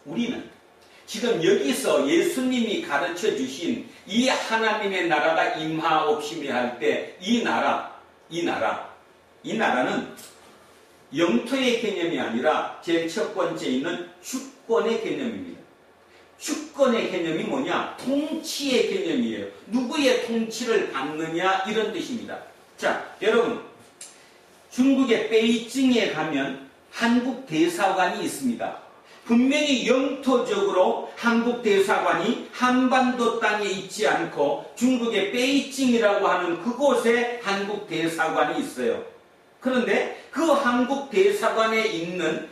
우리는 지금 여기서 예수님이 가르쳐 주신 이 하나님의 나라가 임하옵시며 할 때 이 나라는 영토의 개념이 아니라 제일 첫 번째 있는 주권의 개념입니다. 주권의 개념이 뭐냐? 통치의 개념이에요. 누구의 통치를 받느냐 이런 뜻입니다. 자, 여러분 중국의 베이징에 가면 한국 대사관이 있습니다. 분명히 영토적으로 한국 대사관이 한반도 땅에 있지 않고 중국의 베이징이라고 하는 그곳에 한국 대사관이 있어요. 그런데 그 한국 대사관에 있는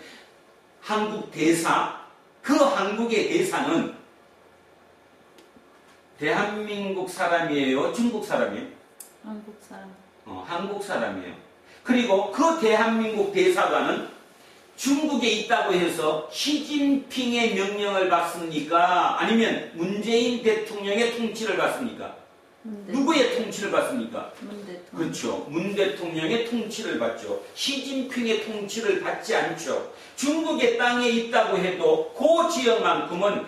한국 대사, 그 한국의 대사는 대한민국 사람이에요? 중국 사람이에요? 한국 사람. 한국 사람이에요. 그리고 그 대한민국 대사관은 중국에 있다고 해서 시진핑의 명령을 받습니까? 아니면 문재인 대통령의 통치를 받습니까? 누구의 통치를 받습니까? 문 대통령. 그렇죠. 문 대통령의 통치를 받죠. 시진핑의 통치를 받지 않죠. 중국의 땅에 있다고 해도 그 지역만큼은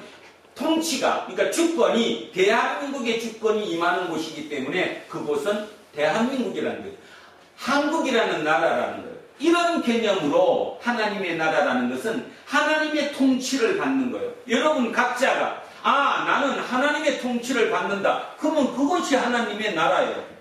통치가, 그러니까 주권이 대한민국의 주권이 임하는 곳이기 때문에 그곳은 대한민국이라는 거예요. 한국이라는 나라라는 거예요. 이런 개념으로 하나님의 나라라는 것은 하나님의 통치를 받는 거예요. 여러분 각자가 나는 하나님의 통치를 받는다. 그러면 그것이 하나님의 나라예요.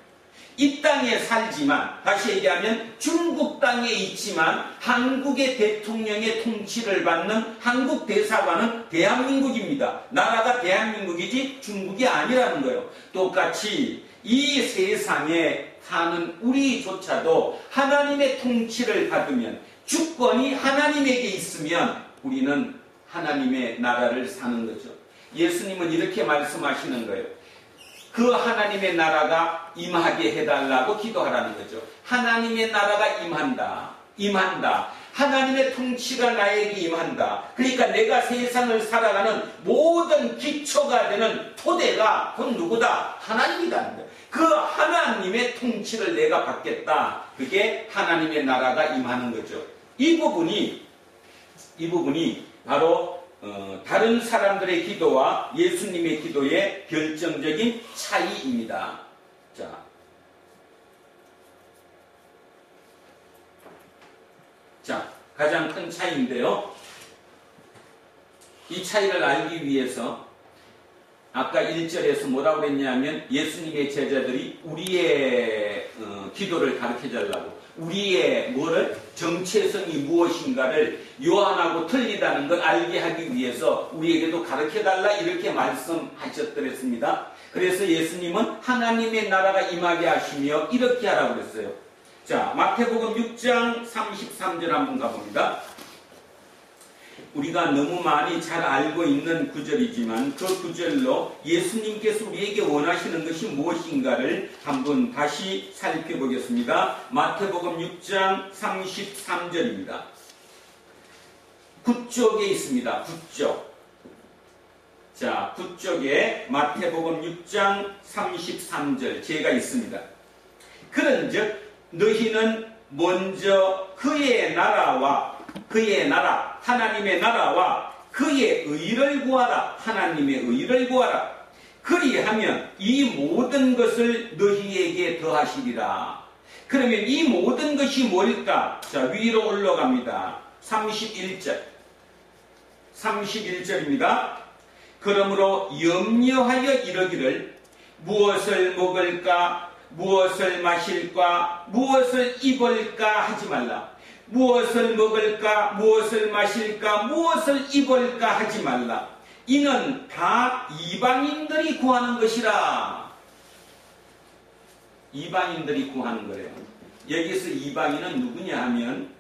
이 땅에 살지만, 다시 얘기하면 중국 땅에 있지만 한국의 대통령의 통치를 받는 한국 대사관은 대한민국입니다. 나라가 대한민국이지 중국이 아니라는 거예요. 똑같이 이 세상에 사는 우리조차도 하나님의 통치를 받으면, 주권이 하나님에게 있으면 우리는 하나님의 나라를 사는 거죠. 예수님은 이렇게 말씀하시는 거예요. 그 하나님의 나라가 임하게 해달라고 기도하라는 거죠. 하나님의 나라가 임한다. 하나님의 통치가 나에게 임한다. 그러니까 내가 세상을 살아가는 모든 기초가 되는 토대가 그건 누구다? 하나님이라는 거예요. 그 하나님의 통치를 내가 받겠다. 그게 하나님의 나라가 임하는 거죠. 이 부분이 바로 다른 사람들의 기도와 예수님의 기도의 결정적인 차이입니다. 자, 가장 큰 차이인데요. 이 차이를 알기 위해서 아까 1절에서 뭐라고 그랬냐면 예수님의 제자들이 우리의 기도를 가르쳐달라고, 우리의 정체성이 무엇인가를 요한하고 틀리다는 걸 알게 하기 위해서 우리에게도 가르쳐달라 이렇게 말씀하셨더랬습니다. 그래서 예수님은 하나님의 나라가 임하게 하시며 이렇게 하라고 그랬어요. 자, 마태복음 6장 33절 한번 가봅니다. 우리가 너무 많이 잘 알고 있는 구절이지만 그 구절로 예수님께서 우리에게 원하시는 것이 무엇인가를 한번 다시 살펴보겠습니다. 마태복음 6장 33절입니다. 굳쪽에 있습니다. 굳쪽. 자, 굳쪽에 마태복음 6장 33절 제가 있습니다. 그런즉 너희는 먼저 그의 나라, 하나님의 나라와 그의 의를 구하라. 하나님의 의를 구하라. 그리하면 이 모든 것을 너희에게 더하시리라. 그러면 이 모든 것이 뭘까? 자, 위로 올라갑니다. 31절입니다. 그러므로 염려하여 이르기를 무엇을 먹을까? 무엇을 마실까? 무엇을 입을까? 하지 말라. 무엇을 먹을까? 무엇을 마실까? 무엇을 입을까? 하지 말라. 이는 다 이방인들이 구하는 것이라. 이방인들이 구하는 거예요. 여기서 이방인은 누구냐 하면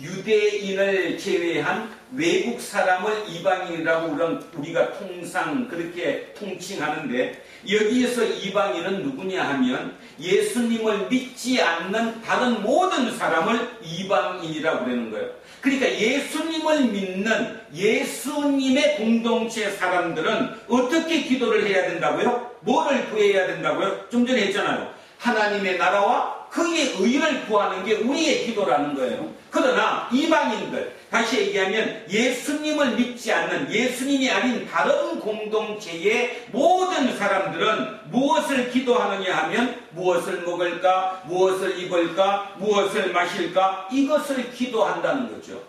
유대인을 제외한 외국 사람을 이방인이라고 우리가 통상 그렇게 통칭하는데, 여기에서 이방인은 누구냐 하면 예수님을 믿지 않는 다른 모든 사람을 이방인이라고 그러는 거예요. 그러니까 예수님을 믿는 예수님의 공동체 사람들은 어떻게 기도를 해야 된다고요? 뭐를 구해야 된다고요? 좀 전에 했잖아요. 하나님의 나라와 그의 의를 구하는 게 우리의 기도라는 거예요. 그러나 이방인들, 다시 얘기하면 예수님을 믿지 않는, 예수님이 아닌 다른 공동체의 모든 사람들은 무엇을 기도하느냐 하면 무엇을 먹을까, 무엇을 입을까, 무엇을 마실까, 이것을 기도한다는 거죠.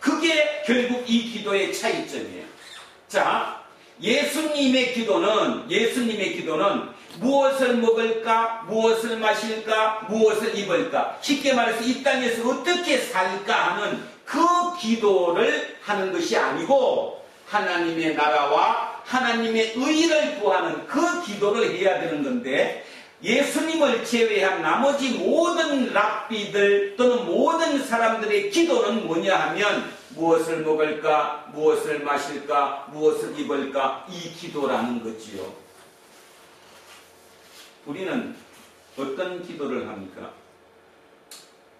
그게 결국 이 기도의 차이점이에요. 자, 예수님의 기도는 무엇을 먹을까, 무엇을 마실까, 무엇을 입을까, 쉽게 말해서 이 땅에서 어떻게 살까 하는 그 기도를 하는 것이 아니고 하나님의 나라와 하나님의 의를 구하는 그 기도를 해야 되는 건데, 예수님을 제외한 나머지 모든 랍비들 또는 모든 사람들의 기도는 뭐냐 하면 무엇을 먹을까, 무엇을 마실까, 무엇을 입을까, 이 기도라는 거지요. 우리는 어떤 기도를 합니까?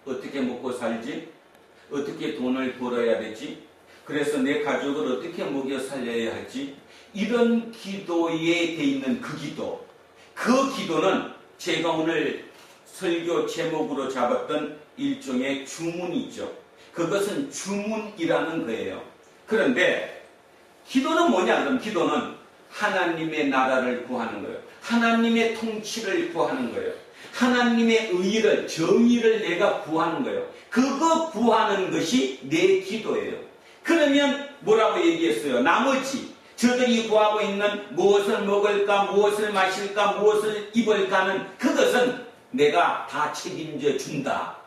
어떻게 먹고 살지? 어떻게 돈을 벌어야 되지? 그래서 내 가족을 어떻게 먹여 살려야 할지? 이런 기도에 돼 있는 그 기도. 그 기도는 제가 오늘 설교 제목으로 잡았던 일종의 주문이죠. 그것은 주문이라는 거예요. 그런데 기도는 뭐냐? 그럼 기도는 하나님의 나라를 구하는 거예요. 하나님의 통치를 구하는 거예요. 하나님의 의를, 정의를 내가 구하는 거예요. 그거 구하는 것이 내 기도예요. 그러면 뭐라고 얘기했어요? 나머지 저들이 구하고 있는 무엇을 먹을까, 무엇을 마실까, 무엇을 입을까는 그것은 내가 다 책임져 준다.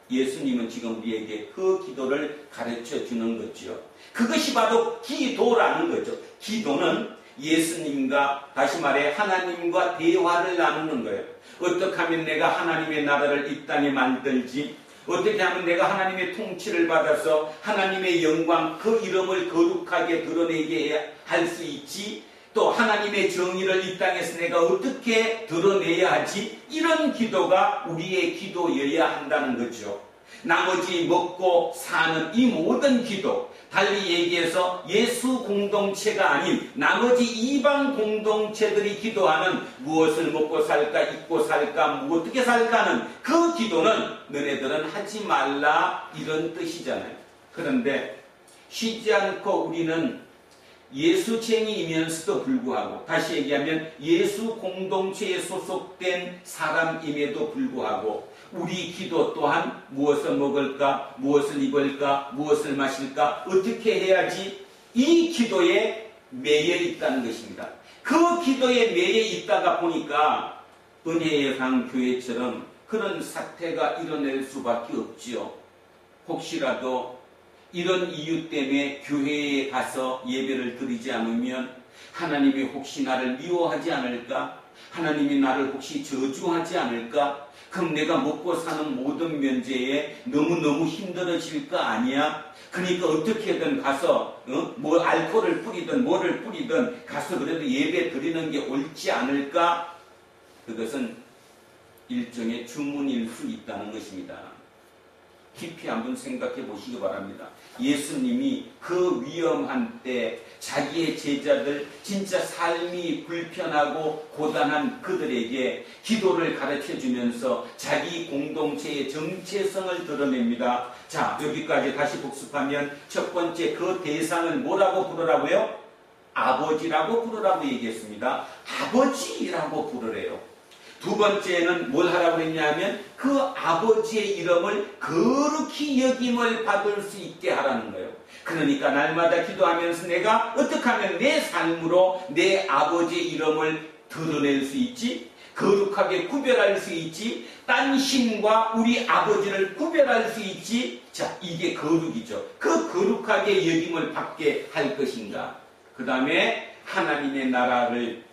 예수님은 지금 우리에게 그 기도를 가르쳐 주는 거죠. 그것이 바로 기도라는 거죠. 기도는 예수님과, 다시 말해 하나님과 대화를 나누는 거예요. 어떻게 하면 내가 하나님의 나라를 이 땅에 만들지? 어떻게 하면 내가 하나님의 통치를 받아서 하나님의 영광, 그 이름을 거룩하게 드러내게 할 수 있지? 또 하나님의 정의를 이 땅에서 내가 어떻게 드러내야 하지? 이런 기도가 우리의 기도여야 한다는 거죠. 나머지 먹고 사는 이 모든 기도, 달리 얘기해서 예수 공동체가 아닌 나머지 이방 공동체들이 기도하는 무엇을 먹고 살까, 입고 살까, 어떻게 살까는 그 기도는 너네들은 하지 말라, 이런 뜻이잖아요. 그런데 쉬지 않고 우리는 예수쟁이이면서도 불구하고, 다시 얘기하면 예수 공동체에 소속된 사람임에도 불구하고 우리 기도 또한 무엇을 먹을까, 무엇을 입을까, 무엇을 마실까, 어떻게 해야지, 이 기도에 매여 있다는 것입니다. 그 기도에 매여 있다가 보니까 은혜의 강 교회처럼 그런 사태가 일어날 수밖에 없지요. 혹시라도 이런 이유 때문에 교회에 가서 예배를 드리지 않으면 하나님이 혹시 나를 미워하지 않을까? 하나님이 나를 혹시 저주하지 않을까? 그럼 내가 먹고 사는 모든 면제에 너무너무 힘들어질 거 아니야? 그러니까 어떻게든 가서 뭐 알코올을 뿌리든 뭐를 뿌리든 가서 그래도 예배 드리는 게 옳지 않을까? 그것은 일종의 주문일 수 있다는 것입니다. 깊이 한번 생각해 보시기 바랍니다. 예수님이 그 위험한 때 자기의 제자들, 진짜 삶이 불편하고 고단한 그들에게 기도를 가르쳐 주면서 자기 공동체의 정체성을 드러냅니다. 자, 여기까지 다시 복습하면 첫 번째 그 대상은 뭐라고 부르라고요? 아버지라고 부르라고 얘기했습니다. 아버지라고 부르래요. 두 번째는 뭘 하라고 했냐면 그 아버지의 이름을 거룩히 여김을 받을 수 있게 하라는 거예요. 그러니까 날마다 기도하면서 내가 어떻게 하면 내 삶으로 내 아버지의 이름을 드러낼 수 있지? 거룩하게 구별할 수 있지? 딴 신과 우리 아버지를 구별할 수 있지? 자, 이게 거룩이죠. 그 거룩하게 여김을 받게 할 것인가? 그 다음에 하나님의 나라를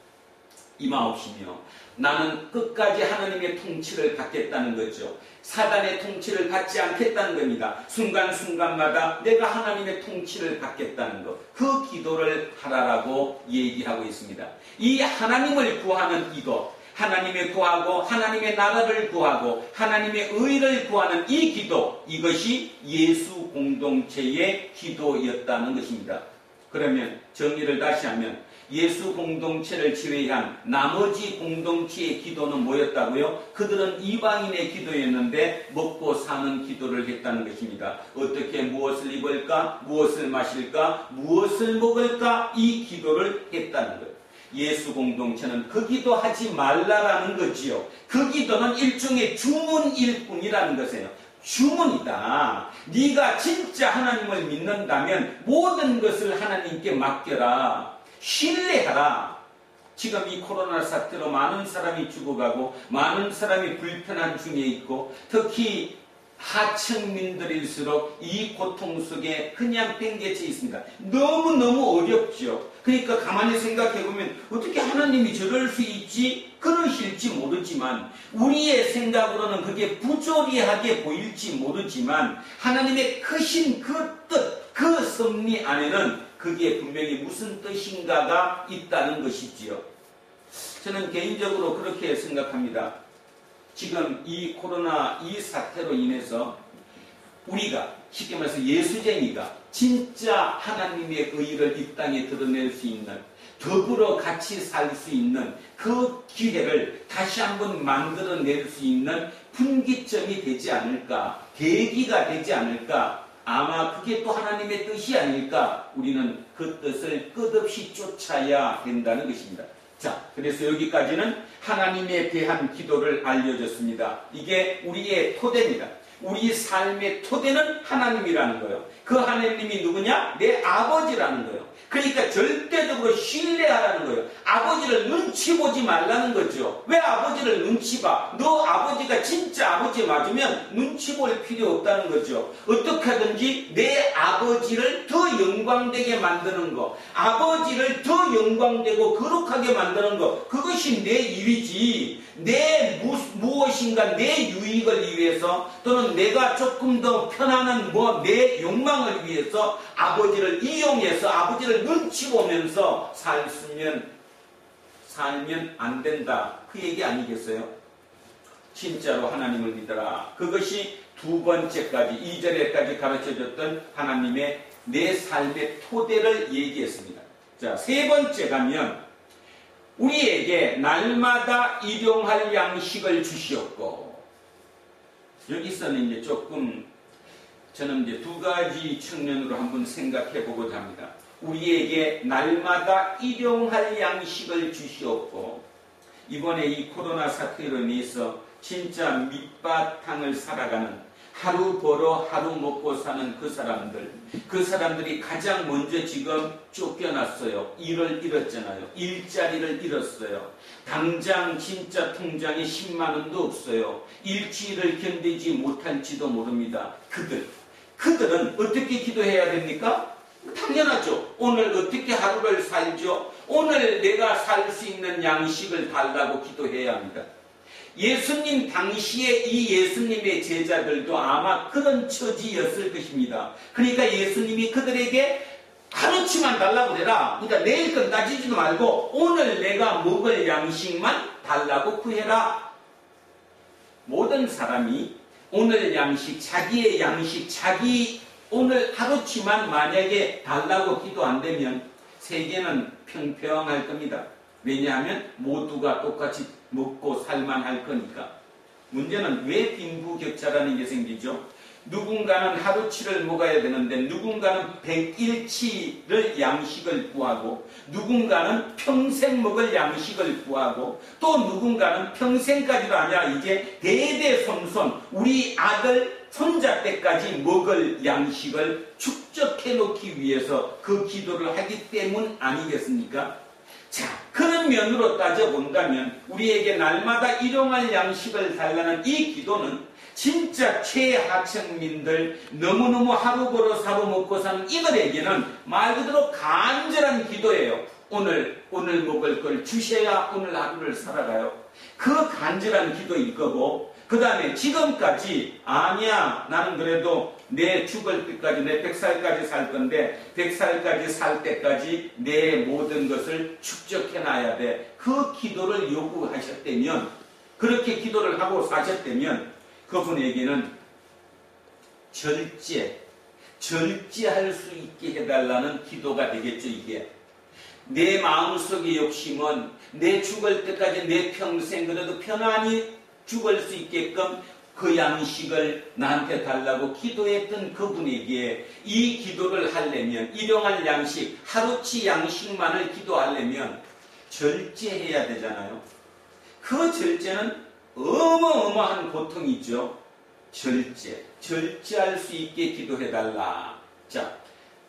임하옵시며 나는 끝까지 하나님의 통치를 받겠다는 거죠. 사단의 통치를 받지 않겠다는 겁니다. 순간순간마다 내가 하나님의 통치를 받겠다는 것, 그 기도를 하라라고 얘기하고 있습니다. 이 하나님을 구하는 이것, 하나님을 구하고 하나님의 나라를 구하고 하나님의 의를 구하는 이 기도, 이것이 예수 공동체의 기도였다는 것입니다. 그러면 정리를 다시 하면 예수 공동체를 제외한 나머지 공동체의 기도는 뭐였다고요? 그들은 이방인의 기도였는데 먹고 사는 기도를 했다는 것입니다. 어떻게 무엇을 입을까? 무엇을 마실까? 무엇을 먹을까? 이 기도를 했다는 거예요. 예수 공동체는 그 기도 하지 말라라는 거지요. 그 기도는 일종의 주문일 뿐이라는 것이에요. 주문이다. 네가 진짜 하나님을 믿는다면 모든 것을 하나님께 맡겨라. 신뢰하라. 지금 이 코로나 사태로 많은 사람이 죽어가고 많은 사람이 불편한 중에 있고 특히 하층민들일수록 이 고통 속에 그냥 팽개쳐 있습니다. 너무너무 어렵죠. 그러니까 가만히 생각해보면 어떻게 하나님이 저럴 수 있지? 그러실지 모르지만 우리의 생각으로는 그게 부조리하게 보일지 모르지만 하나님의 크신 그 뜻, 그 섭리 안에는 그게 분명히 무슨 뜻인가가 있다는 것이지요. 저는 개인적으로 그렇게 생각합니다. 지금 이 코로나 이 사태로 인해서 우리가 쉽게 말해서 예수쟁이가 진짜 하나님의 의를 이 땅에 드러낼 수 있는, 더불어 같이 살 수 있는 그 기회를 다시 한번 만들어낼 수 있는 분기점이 되지 않을까, 계기가 되지 않을까, 아마 그게 또 하나님의 뜻이 아닐까. 우리는 그 뜻을 끝없이 쫓아야 된다는 것입니다. 자, 그래서 여기까지는 하나님에 대한 기도를 알려줬습니다. 이게 우리의 토대입니다. 우리 삶의 토대는 하나님이라는 거예요. 그 하나님이 누구냐? 내 아버지라는 거예요. 그러니까 절대적으로 신뢰하라는 거예요. 아버지를 눈치 보지 말라는 거죠. 왜 아버지를 눈치 봐? 너 아버지가 진짜 아버지 맞으면 눈치 볼 필요 없다는 거죠. 어떻게 하든지 내 아버지를 더 영광되게 만드는 거, 아버지를 더 영광되고 거룩하게 만드는 거, 그것이 내 일이지. 내 무엇인가 내 유익을 위해서, 또는 내가 조금 더 편안한 내 욕망을 위해서 아버지를 이용해서 아버지를 눈치 보면서 살면 안 된다. 그 얘기 아니겠어요? 진짜로 하나님을 믿어라. 그것이 두 번째까지 2절에까지 가르쳐줬던 하나님의 내 삶의 토대를 얘기했습니다. 자, 세 번째 가면 우리에게 날마다 일용할 양식을 주시옵고, 여기서는 이제 조금 저는 이제 두 가지 측면으로 한번 생각해 보고자 합니다. 우리에게 날마다 일용할 양식을 주시옵고, 이번에 이 코로나 사태로 인해서 진짜 밑바탕을 살아가는, 하루 벌어 하루 먹고 사는 그 사람들이 가장 먼저 지금 쫓겨났어요. 일을 잃었잖아요. 일자리를 잃었어요. 당장 진짜 통장에 10만 원도 없어요. 일주일을 견디지 못할지도 모릅니다. 그들은 어떻게 기도해야 됩니까? 당연하죠. 오늘 어떻게 하루를 살죠? 오늘 내가 살 수 있는 양식을 달라고 기도해야 합니다. 예수님 당시에 이 예수님의 제자들도 아마 그런 처지였을 것입니다. 그러니까 예수님이 그들에게 하루치만 달라고 그래라. 그러니까 내일 건 따지지도 말고 오늘 내가 먹을 양식만 달라고 구해라. 모든 사람이 오늘 양식, 자기의 양식, 자기 오늘 하루치만 만약에 달라고 기도 안 되면 세계는 평평할 겁니다. 왜냐하면 모두가 똑같이 먹고 살만할 거니까. 문제는 왜 빈부격차라는 게 생기죠? 누군가는 하루치를 먹어야 되는데 누군가는 100일치를 양식을 구하고, 누군가는 평생 먹을 양식을 구하고, 또 누군가는 평생까지도 아니라 이제 대대손손 우리 아들 손자 때까지 먹을 양식을 축적해 놓기 위해서 그 기도를 하기 때문 아니겠습니까? 자, 그런 면으로 따져본다면 우리에게 날마다 일용할 양식을 달라는 이 기도는 진짜 최하층민들, 너무너무 하루 벌어 사루 먹고 사는 이들에게는 말 그대로 간절한 기도예요. 오늘 먹을 걸 주셔야 오늘 하루를 살아가요. 그 간절한 기도일 거고, 그 다음에 지금까지 아니야, 나는 그래도 내 죽을 때까지, 내 100살까지 살 건데 100살까지 살 때까지 내 모든 것을 축적해놔야 돼. 그 기도를 요구하셨다면, 그렇게 기도를 하고 사셨다면 그분에게는 절제할 수 있게 해달라는 기도가 되겠죠. 이게 내 마음속의 욕심은 내 죽을 때까지, 내 평생 그래도 편안히 죽을 수 있게끔 그 양식을 나한테 달라고 기도했던 그분에게 이 기도를 하려면, 일용할 양식, 하루치 양식만을 기도하려면 절제해야 되잖아요. 그 절제는 어마어마한 고통이죠. 절제할 수 있게 기도해달라. 자,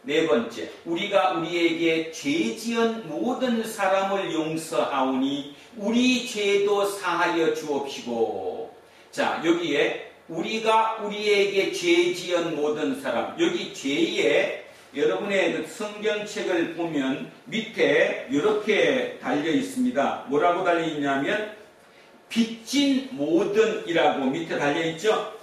네 번째, 우리가 우리에게 죄 지은 모든 사람을 용서하오니 우리 죄도 사하여 주옵시고. 자, 여기에 우리가 우리에게 죄 지은 모든 사람. 여기 죄에 여러분의 그 성경책을 보면 밑에 이렇게 달려 있습니다. 뭐라고 달려 있냐면 빚진 모든이라고 밑에 달려 있죠.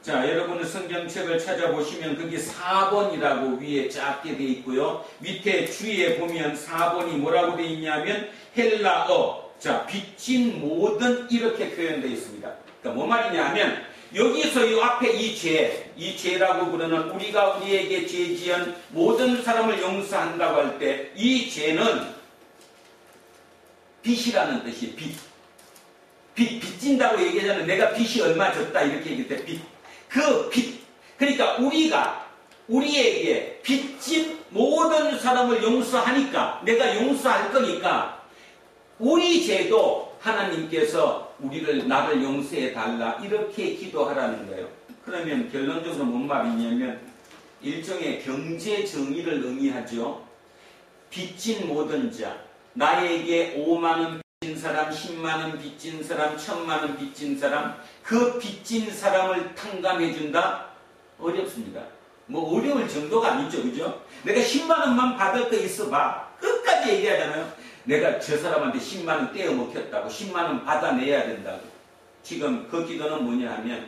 자, 여러분은 성경책을 찾아보시면 거기 4번이라고 위에 작게 되어 있고요. 밑에 주위에 보면 4번이 뭐라고 되어 있냐면 헬라어. 자, 빚진 모든 이렇게 표현되어 있습니다. 그러니까 뭐 말이냐면 여기서 이 앞에 이 죄라고 부르는 우리가 우리에게 죄 지은 모든 사람을 용서한다고 할 때 이 죄는 빚이라는 뜻이에요. 빚진다고 얘기하자면 내가 빚이 얼마 졌다 이렇게 얘기할 때 빚. 그 빚. 그러니까 우리가 우리에게 빚진 모든 사람을 용서하니까 내가 용서할 거니까 우리 죄도 하나님께서 나를 용서해 달라 이렇게 기도하라는 거예요. 그러면 결론적으로 뭔 말이냐면 일종의 경제 정의를 의미하죠. 빚진 모든 자, 나에게 5만 원 빚진 사람, 10만 원 빚진 사람, 1000만 원 빚진 사람, 그 빚진 사람을 탕감해 준다? 어렵습니다. 뭐 어려울 정도가 아니죠, 그죠? 내가 10만 원만 받을 거 있어봐. 끝까지 얘기하잖아요. 내가 저 사람한테 10만 원 떼어 먹혔다고 10만 원 받아내야 된다고. 지금 그 기도는 뭐냐 하면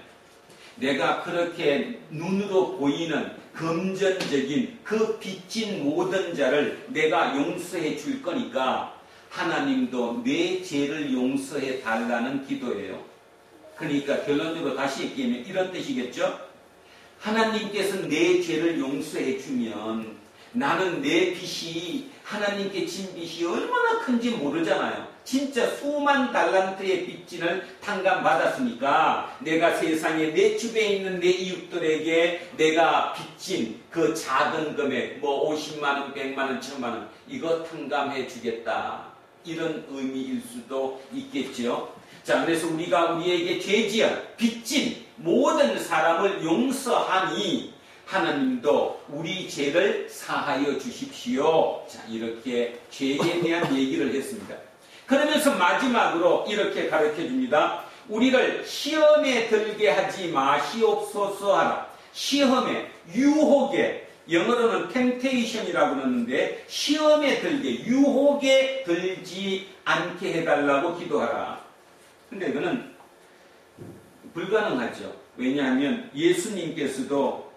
내가 그렇게 눈으로 보이는 금전적인 그 빚진 모든 자를 내가 용서해 줄 거니까 하나님도 내 죄를 용서해 달라는 기도예요. 그러니까 결론적으로 다시 얘기하면 이런 뜻이겠죠? 하나님께서 내 죄를 용서해 주면 나는 내 빚이 하나님께 진 빚이 얼마나 큰지 모르잖아요. 진짜 수만 달란트의 빚진을 탕감받았으니까 내가 세상에 내 주변에 있는 내 이웃들에게 내가 빚진 그 작은 금액 뭐 50만 원, 100만 원, 1000만 원 이거 탕감해 주겠다. 이런 의미일 수도 있겠죠. 자, 그래서 우리가 우리에게 죄 지은 빚진 모든 사람을 용서하니 하나님도 우리 죄를 사하여 주십시오. 자, 이렇게 죄에 대한 얘기를 했습니다. 그러면서 마지막으로 이렇게 가르쳐 줍니다. 우리를 시험에 들게 하지 마시옵소서 하라. 시험에, 유혹에, 영어로는 temptation이라고 그러는데 시험에 들게, 유혹에 들지 않게 해달라고 기도하라. 근데 그거는 불가능하죠. 왜냐하면 예수님께서도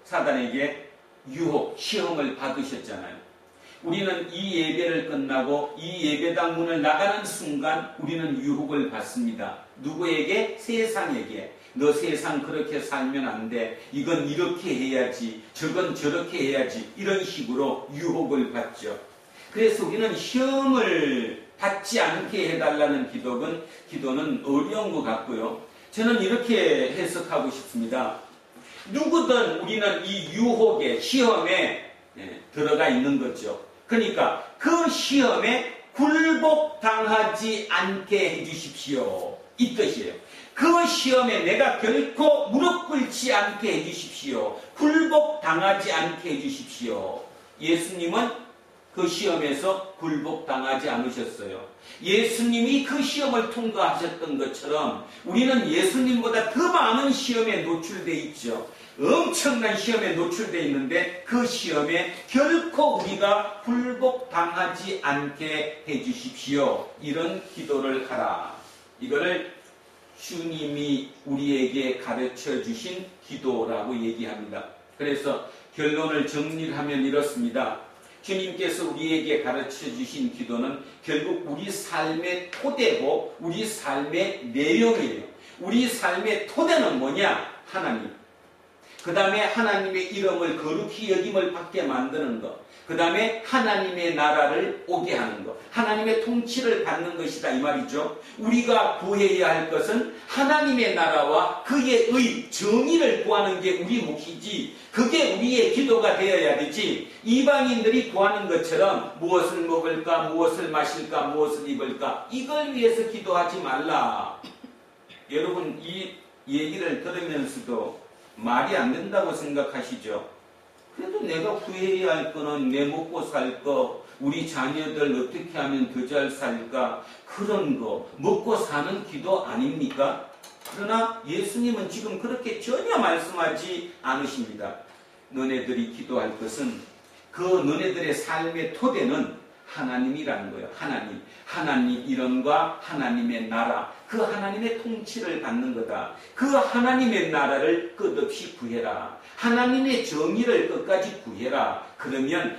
사단에게 유혹, 시험을 받으셨잖아요. 우리는 이 예배를 끝나고 이 예배당 문을 나가는 순간 우리는 유혹을 받습니다. 누구에게? 세상에게. 너 세상 그렇게 살면 안 돼. 이건 이렇게 해야지. 저건 저렇게 해야지. 이런 식으로 유혹을 받죠. 그래서 우리는 시험을 받지 않게 해달라는 기도는 어려운 것 같고요. 저는 이렇게 해석하고 싶습니다. 누구든 우리는 이 유혹에, 시험에 들어가 있는 거죠. 그러니까 그 시험에 굴복당하지 않게 해주십시오. 이 뜻이에요. 그 시험에 내가 결코 무릎 꿇지 않게 해주십시오. 굴복당하지 않게 해주십시오. 예수님은 그 시험에서 굴복당하지 않으셨어요. 예수님이 그 시험을 통과하셨던 것처럼 우리는 예수님보다 더 많은 시험에 노출되어 있죠. 엄청난 시험에 노출되어 있는데 그 시험에 결코 우리가 굴복당하지 않게 해주십시오. 이런 기도를 하라. 이거를 주님이 우리에게 가르쳐 주신 기도라고 얘기합니다. 그래서 결론을 정리하면 이렇습니다. 주님께서 우리에게 가르쳐 주신 기도는 결국 우리 삶의 토대고 우리 삶의 내용이에요. 우리 삶의 토대는 뭐냐? 하나님. 그 다음에 하나님의 이름을 거룩히 여김을 받게 만드는 것. 그 다음에 하나님의 나라를 오게 하는 것. 하나님의 통치를 받는 것이다 이 말이죠. 우리가 구해야 할 것은 하나님의 나라와 그의 의, 정의를 구하는 게 우리 몫이지 그게 우리의 기도가 되어야 되지 이방인들이 구하는 것처럼 무엇을 먹을까, 무엇을 마실까, 무엇을 입을까 이걸 위해서 기도하지 말라. 여러분 이 얘기를 들으면서도 말이 안 된다고 생각하시죠? 그래도 내가 구해야 할 거는 내 먹고 살 거, 우리 자녀들 어떻게 하면 더 잘 살까? 그런 거 먹고 사는 기도 아닙니까? 그러나 예수님은 지금 그렇게 전혀 말씀하지 않으십니다. 너네들이 기도할 것은 그 너네들의 삶의 토대는 하나님이라는 거예요. 하나님 이름과 하나님의 나라, 그 하나님의 통치를 받는 거다. 그 하나님의 나라를 끝없이 구해라. 하나님의 정의를 끝까지 구해라. 그러면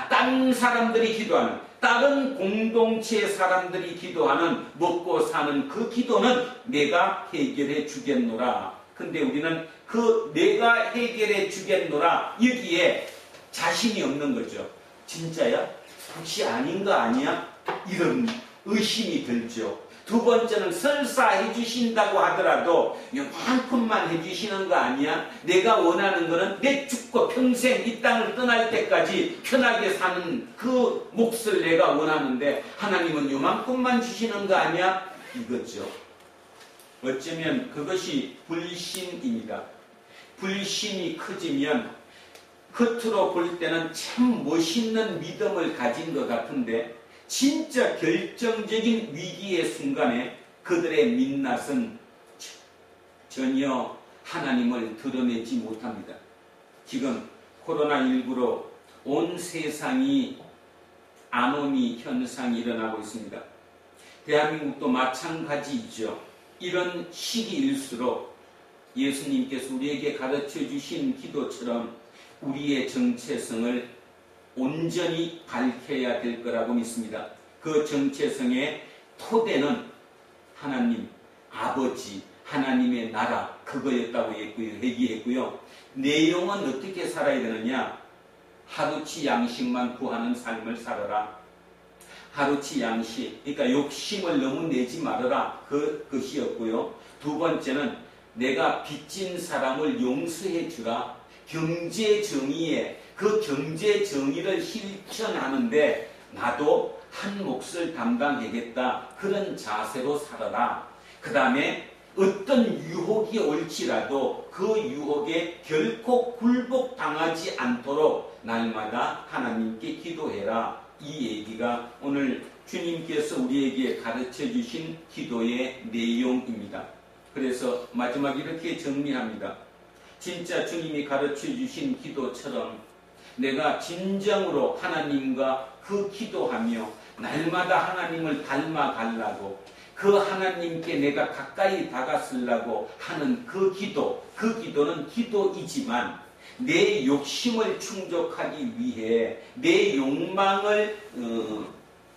다른 사람들이 기도하는, 다른 공동체 사람들이 기도하는 먹고 사는 그 기도는 내가 해결해 주겠노라. 근데 우리는 그 내가 해결해 주겠노라 여기에 자신이 없는 거죠. 진짜야? 혹시 아닌 거 아니야? 이런 의심이 들죠. 두 번째는 설사 해주신다고 하더라도 요만큼만 해주시는 거 아니야? 내가 원하는 거는 내 죽고 평생 이 땅을 떠날 때까지 편하게 사는 그 몫을 내가 원하는데 하나님은 요만큼만 주시는 거 아니야? 이거죠. 어쩌면 그것이 불신입니다. 불신이 커지면 겉으로 볼 때는 참 멋있는 믿음을 가진 것 같은데 진짜 결정적인 위기의 순간에 그들의 민낯은 전혀 하나님을 드러내지 못합니다. 지금 코로나19로 온 세상이 아노미 현상이 일어나고 있습니다. 대한민국도 마찬가지이죠. 이런 시기일수록 예수님께서 우리에게 가르쳐 주신 기도처럼 우리의 정체성을 온전히 밝혀야 될 거라고 믿습니다. 그 정체성의 토대는 하나님, 아버지, 하나님의 나라 그거였다고 얘기했고요. 내용은 어떻게 살아야 되느냐? 하루치 양식만 구하는 삶을 살아라. 하루치 양식, 그러니까 욕심을 너무 내지 말아라. 그것이었고요. 두 번째는 내가 빚진 사람을 용서해 주라. 경제 정의에 그 경제 정의를 실천하는데 나도 한 몫을 담당하겠다. 그런 자세로 살아라. 그 다음에 어떤 유혹이 올지라도 그 유혹에 결코 굴복당하지 않도록 날마다 하나님께 기도해라. 이 얘기가 오늘 주님께서 우리에게 가르쳐 주신 기도의 내용입니다. 그래서 마지막 이렇게 정리합니다. 진짜 주님이 가르쳐 주신 기도처럼 내가 진정으로 하나님과 그 기도하며 날마다 하나님을 닮아가려고 그 하나님께 내가 가까이 다가서려고 하는 그 기도는 기도이지만 내 욕심을 충족하기 위해 내 욕망을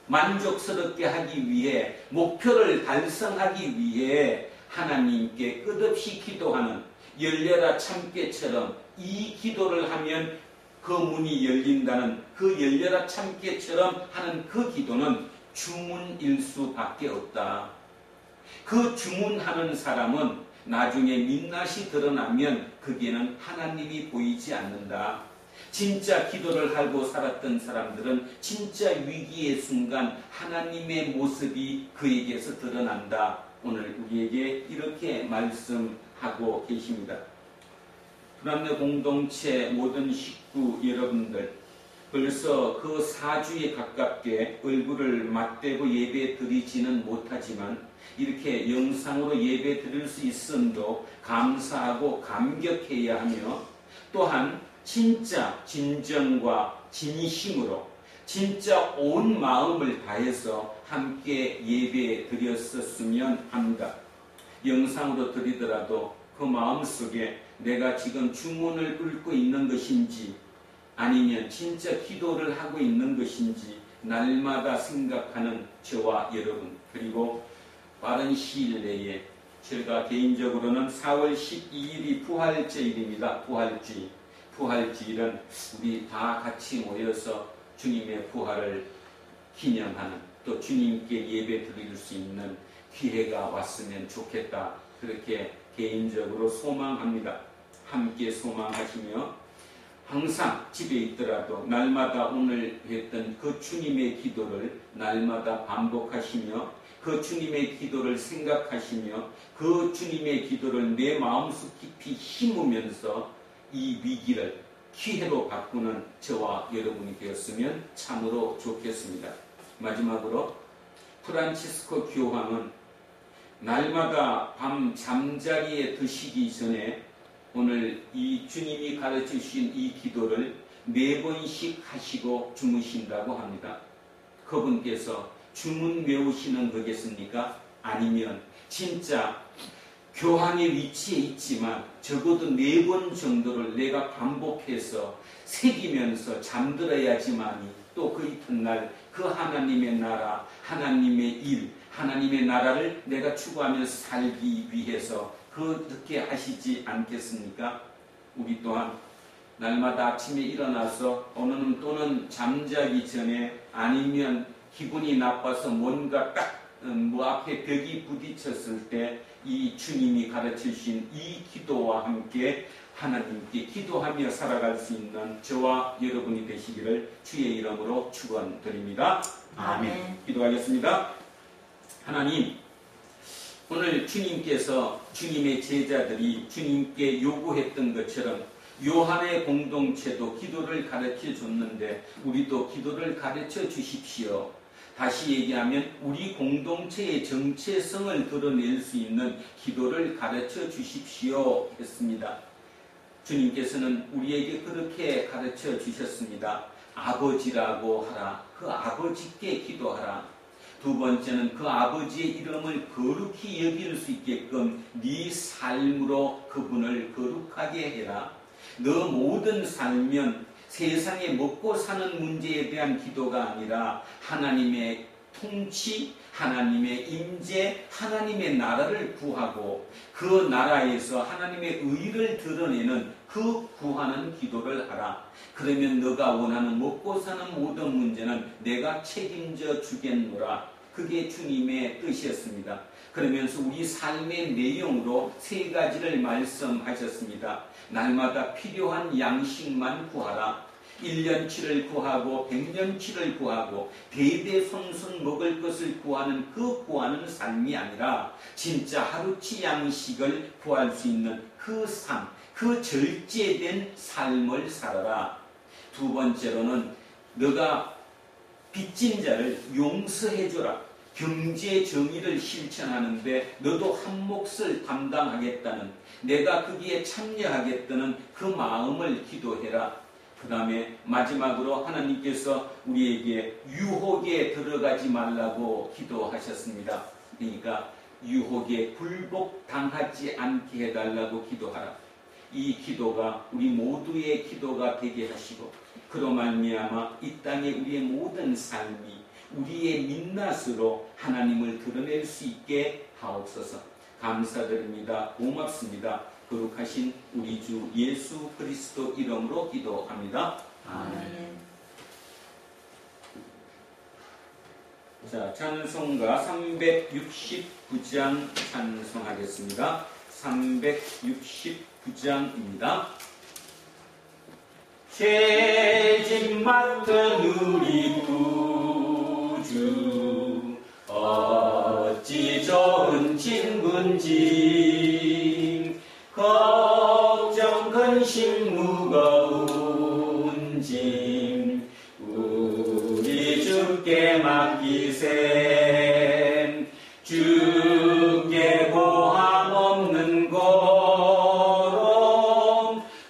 만족스럽게 하기 위해 목표를 달성하기 위해 하나님께 끝없이 기도하는 열려라 참깨처럼 이 기도를 하면 그 문이 열린다는 그 열려라 참깨처럼 하는 그 기도는 주문일 수밖에 없다. 그 주문하는 사람은 나중에 민낯이 드러나면 그게는 하나님이 보이지 않는다. 진짜 기도를 하고 살았던 사람들은 진짜 위기의 순간 하나님의 모습이 그에게서 드러난다. 오늘 우리에게 이렇게 말씀하고 계십니다. 불암내 공동체 모든 식구 여러분들, 벌써 그 4주에 가깝게 얼굴을 맞대고 예배 드리지는 못하지만 이렇게 영상으로 예배 드릴 수 있음도 감사하고 감격해야 하며 또한 진짜 진정과 진심으로 진짜 온 마음을 다해서 함께 예배 드렸었으면 합니다. 영상으로 드리더라도 그 마음속에 내가 지금 주문을 읊고 있는 것인지 아니면 진짜 기도를 하고 있는 것인지 날마다 생각하는 저와 여러분, 그리고 빠른 시일 내에 제가 개인적으로는 4월 12일이 부활절입니다. 부활절은 우리 다 같이 모여서 주님의 부활을 기념하는, 또 주님께 예배 드릴 수 있는 기회가 왔으면 좋겠다. 그렇게 개인적으로 소망합니다. 함께 소망하시며 항상 집에 있더라도 날마다 오늘 했던 그 주님의 기도를 날마다 반복하시며 그 주님의 기도를 생각하시며 그 주님의 기도를 내 마음속 깊이 심으면서 이 위기를 기회로 바꾸는 저와 여러분이 되었으면 참으로 좋겠습니다. 마지막으로 프란치스코 교황은 날마다 밤 잠자리에 드시기 전에 오늘 이 주님이 가르쳐 주신 이 기도를 4번씩 하시고 주무신다고 합니다. 그분께서 주문 외우시는 거겠습니까? 아니면 진짜 교황의 위치에 있지만 적어도 4번 정도를 내가 반복해서 새기면서 잠들어야지만이 또 그 이튿날 그 하나님의 나라, 하나님의 일, 하나님의 나라를 내가 추구하면서 살기 위해서 그렇게 하시지 않겠습니까? 우리 또한 날마다 아침에 일어나서 또는 잠자기 전에 아니면 기분이 나빠서 뭔가 딱 앞에 벽이 부딪혔을 때 이 주님이 가르쳐 주신 이 기도와 함께 하나님께 기도하며 살아갈 수 있는 저와 여러분이 되시기를 주의 이름으로 축원드립니다. 아멘. 기도하겠습니다. 하나님, 오늘 주님께서 주님의 제자들이 주님께 요구했던 것처럼 요한의 공동체도 기도를 가르쳐 줬는데 우리도 기도를 가르쳐 주십시오. 다시 얘기하면 우리 공동체의 정체성을 드러낼 수 있는 기도를 가르쳐 주십시오 했습니다. 주님께서는 우리에게 그렇게 가르쳐 주셨습니다. 아버지라고 하라. 그 아버지께 기도하라. 두 번째는 그 아버지의 이름을 거룩히 여길 수 있게끔 네 삶으로 그분을 거룩하게 해라. 너 모든 삶은 세상에 먹고 사는 문제에 대한 기도가 아니라 하나님의 통치, 하나님의 임재, 하나님의 나라를 구하고 그 나라에서 하나님의 의를 드러내는 그 구하는 기도를 하라. 그러면 너가 원하는 먹고 사는 모든 문제는 내가 책임져 주겠노라. 그게 주님의 뜻이었습니다. 그러면서 우리 삶의 내용으로 3가지를 말씀하셨습니다. 날마다 필요한 양식만 구하라. 1년치를 구하고 100년치를 구하고 대대손손 먹을 것을 구하는 그 구하는 삶이 아니라 진짜 하루치 양식을 구할 수 있는 그 삶, 그 절제된 삶을 살아라. 두 번째로는 너가 빚진 자를 용서해줘라. 경제 정의를 실천하는데 너도 한 몫을 담당하겠다는, 내가 거기에 참여하겠다는 그 마음을 기도해라. 그 다음에 마지막으로 하나님께서 우리에게 유혹에 들어가지 말라고 기도하셨습니다. 그러니까 유혹에 굴복당하지 않게 해달라고 기도하라. 이 기도가 우리 모두의 기도가 되게 하시고 그로 말미암아 이 땅에 우리의 모든 삶이 우리의 민낯으로 하나님을 드러낼 수 있게 하옵소서. 감사드립니다. 고맙습니다. 거룩하신 우리 주 예수 그리스도 이름으로 기도합니다. 아멘. 자, 찬송가 369장 찬송하겠습니다. 369장입니다. 죄짐 맡은 우리 구주 어찌 좋은 친구인지 걱정 근심 무거운 짐 우리 주께 맡기세. 주께 고함 없는 고로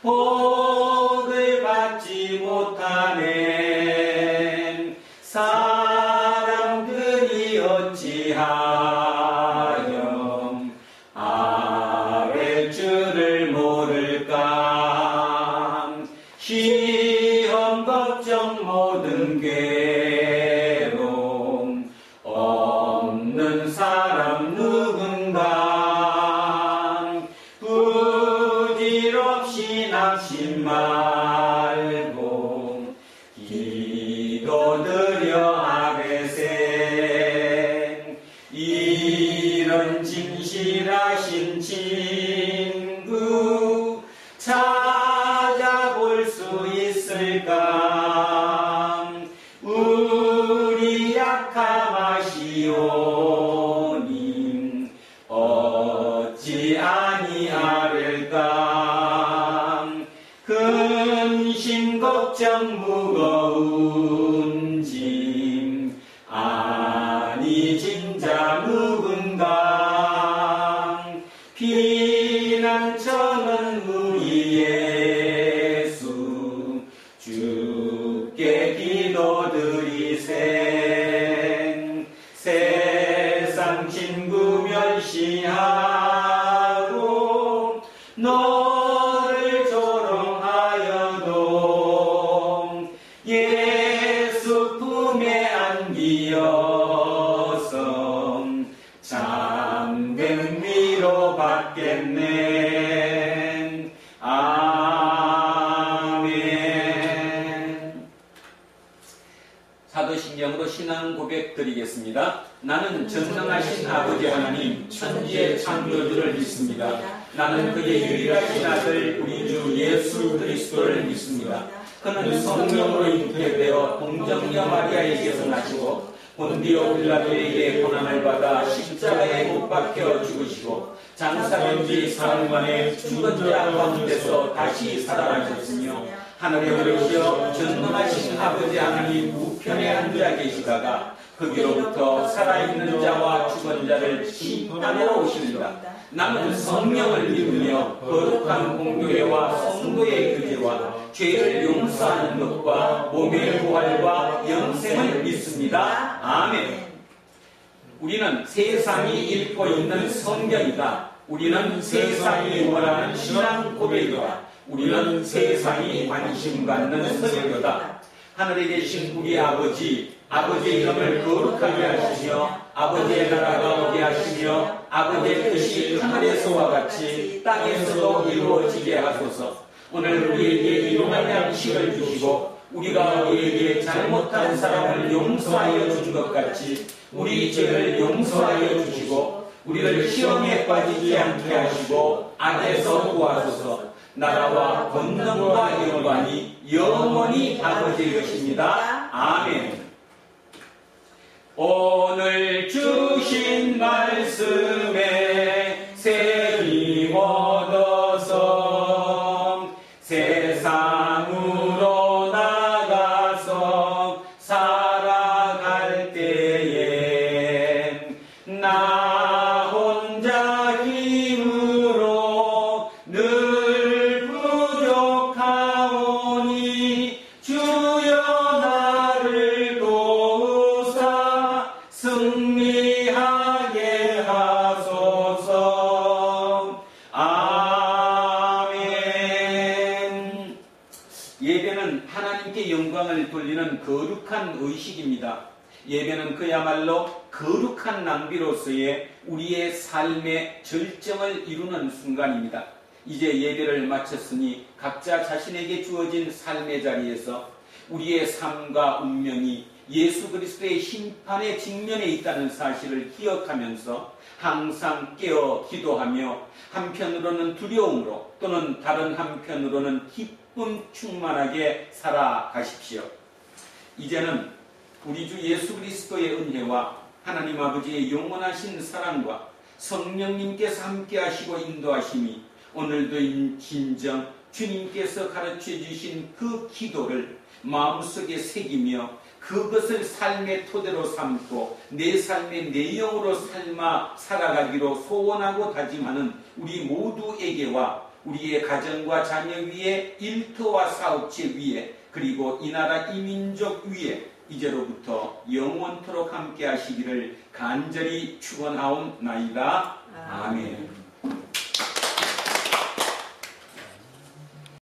복을 받지 못하네. 사람들이 어찌하여 아랠 줄을 모를까. 시험 걱정 모든 괴로움 없는 사람 누군가. 부질없이 낙심 말고 기도드려 아뢰세. 이런 진실하신 친구 찾아볼 수 있을까. 우리 약함하시오니 어찌 아니하릴까. 근심 인생 세상 친구 멸시하고 너를 조롱하여도 예수 품에 안기어서 참된 위로 받겠네. 아멘. 사도신경으로 신앙 고백 드리겠습니다. 나는 전능하신 아버지 하나님 천지의 창조주를 믿습니다. 나는 그의 유일하신 아들 우리 주 예수 그리스도를 믿습니다. 그는 성령으로 잉태되어 동정녀 마리아에게서 나시고 본디오 빌라도에게 고난을 받아 십자가에 못 박혀 죽으시고 장사된 지 사흘 만에 죽은 자 가운데서 다시 살아나셨으며 하늘에 오르시어 전능하신 아버지 하나님 우편에 앉아 계시다가 거기로부터 살아있는 자와 죽은 자를 심판하러 오십니다. 나는 성령을 믿으며 거룩한 공교회와 성도의 교제와 죄를 용서하는 것과 몸의 부활과 영생을 믿습니다. 아멘. 우리는 세상이 읽고 있는 성경이다. 우리는 세상이 원하는 신앙 고백이다. 우리는 세상이 관심 갖는 설교다. 하늘에 계신 우리 아버지의 이름을 거룩하게 하시며 아버지의 나라가 오게 하시며 아버지의 뜻이 하늘에서와 같이 땅에서도 이루어지게 하소서. 오늘 우리에게 일용할 양식을 주시고 우리가 우리에게 잘못한 사람을 용서하여 준 것 같이 우리 죄를 용서하여 주시고 우리를 시험에 빠지지 않게 하시고 악에서 구하소서. 나라와 권능과 영광이 영원히 아버지의 것입니다. 아멘. 오늘 주신 말씀에 새 힘 얻어서 세상으로 나가서 살아갈 때에 나 혼자 힘으로 늘 부족하오니 주여 나를 도우사 승리하게 하소서. 아멘. 예배는 하나님께 영광을 돌리는 거룩한 의식입니다. 예배는 그야말로 거룩한 낭비로서의 우리의 삶의 절정을 이루는 순간입니다. 이제 예배를 마쳤으니 각자 자신에게 주어진 삶의 자리에서 우리의 삶과 운명이 예수 그리스도의 심판의 직면에 있다는 사실을 기억하면서 항상 깨어 기도하며 한편으로는 두려움으로 또는 다른 한편으로는 기쁨 충만하게 살아가십시오. 이제는 우리 주 예수 그리스도의 은혜와 하나님 아버지의 영원하신 사랑과 성령님께서 함께 하시고 인도하심이 오늘도 진정 주님께서 가르쳐 주신 그 기도를 마음속에 새기며 그것을 삶의 토대로 삼고 내 삶의 내용으로 살아가기로 소원하고 다짐하는 우리 모두에게와 우리의 가정과 자녀 위에 일터와 사업체 위에 그리고 이 나라 이 민족 위에 이제로부터 영원토록 함께 하시기를 간절히 축원하옵나이다. 아멘.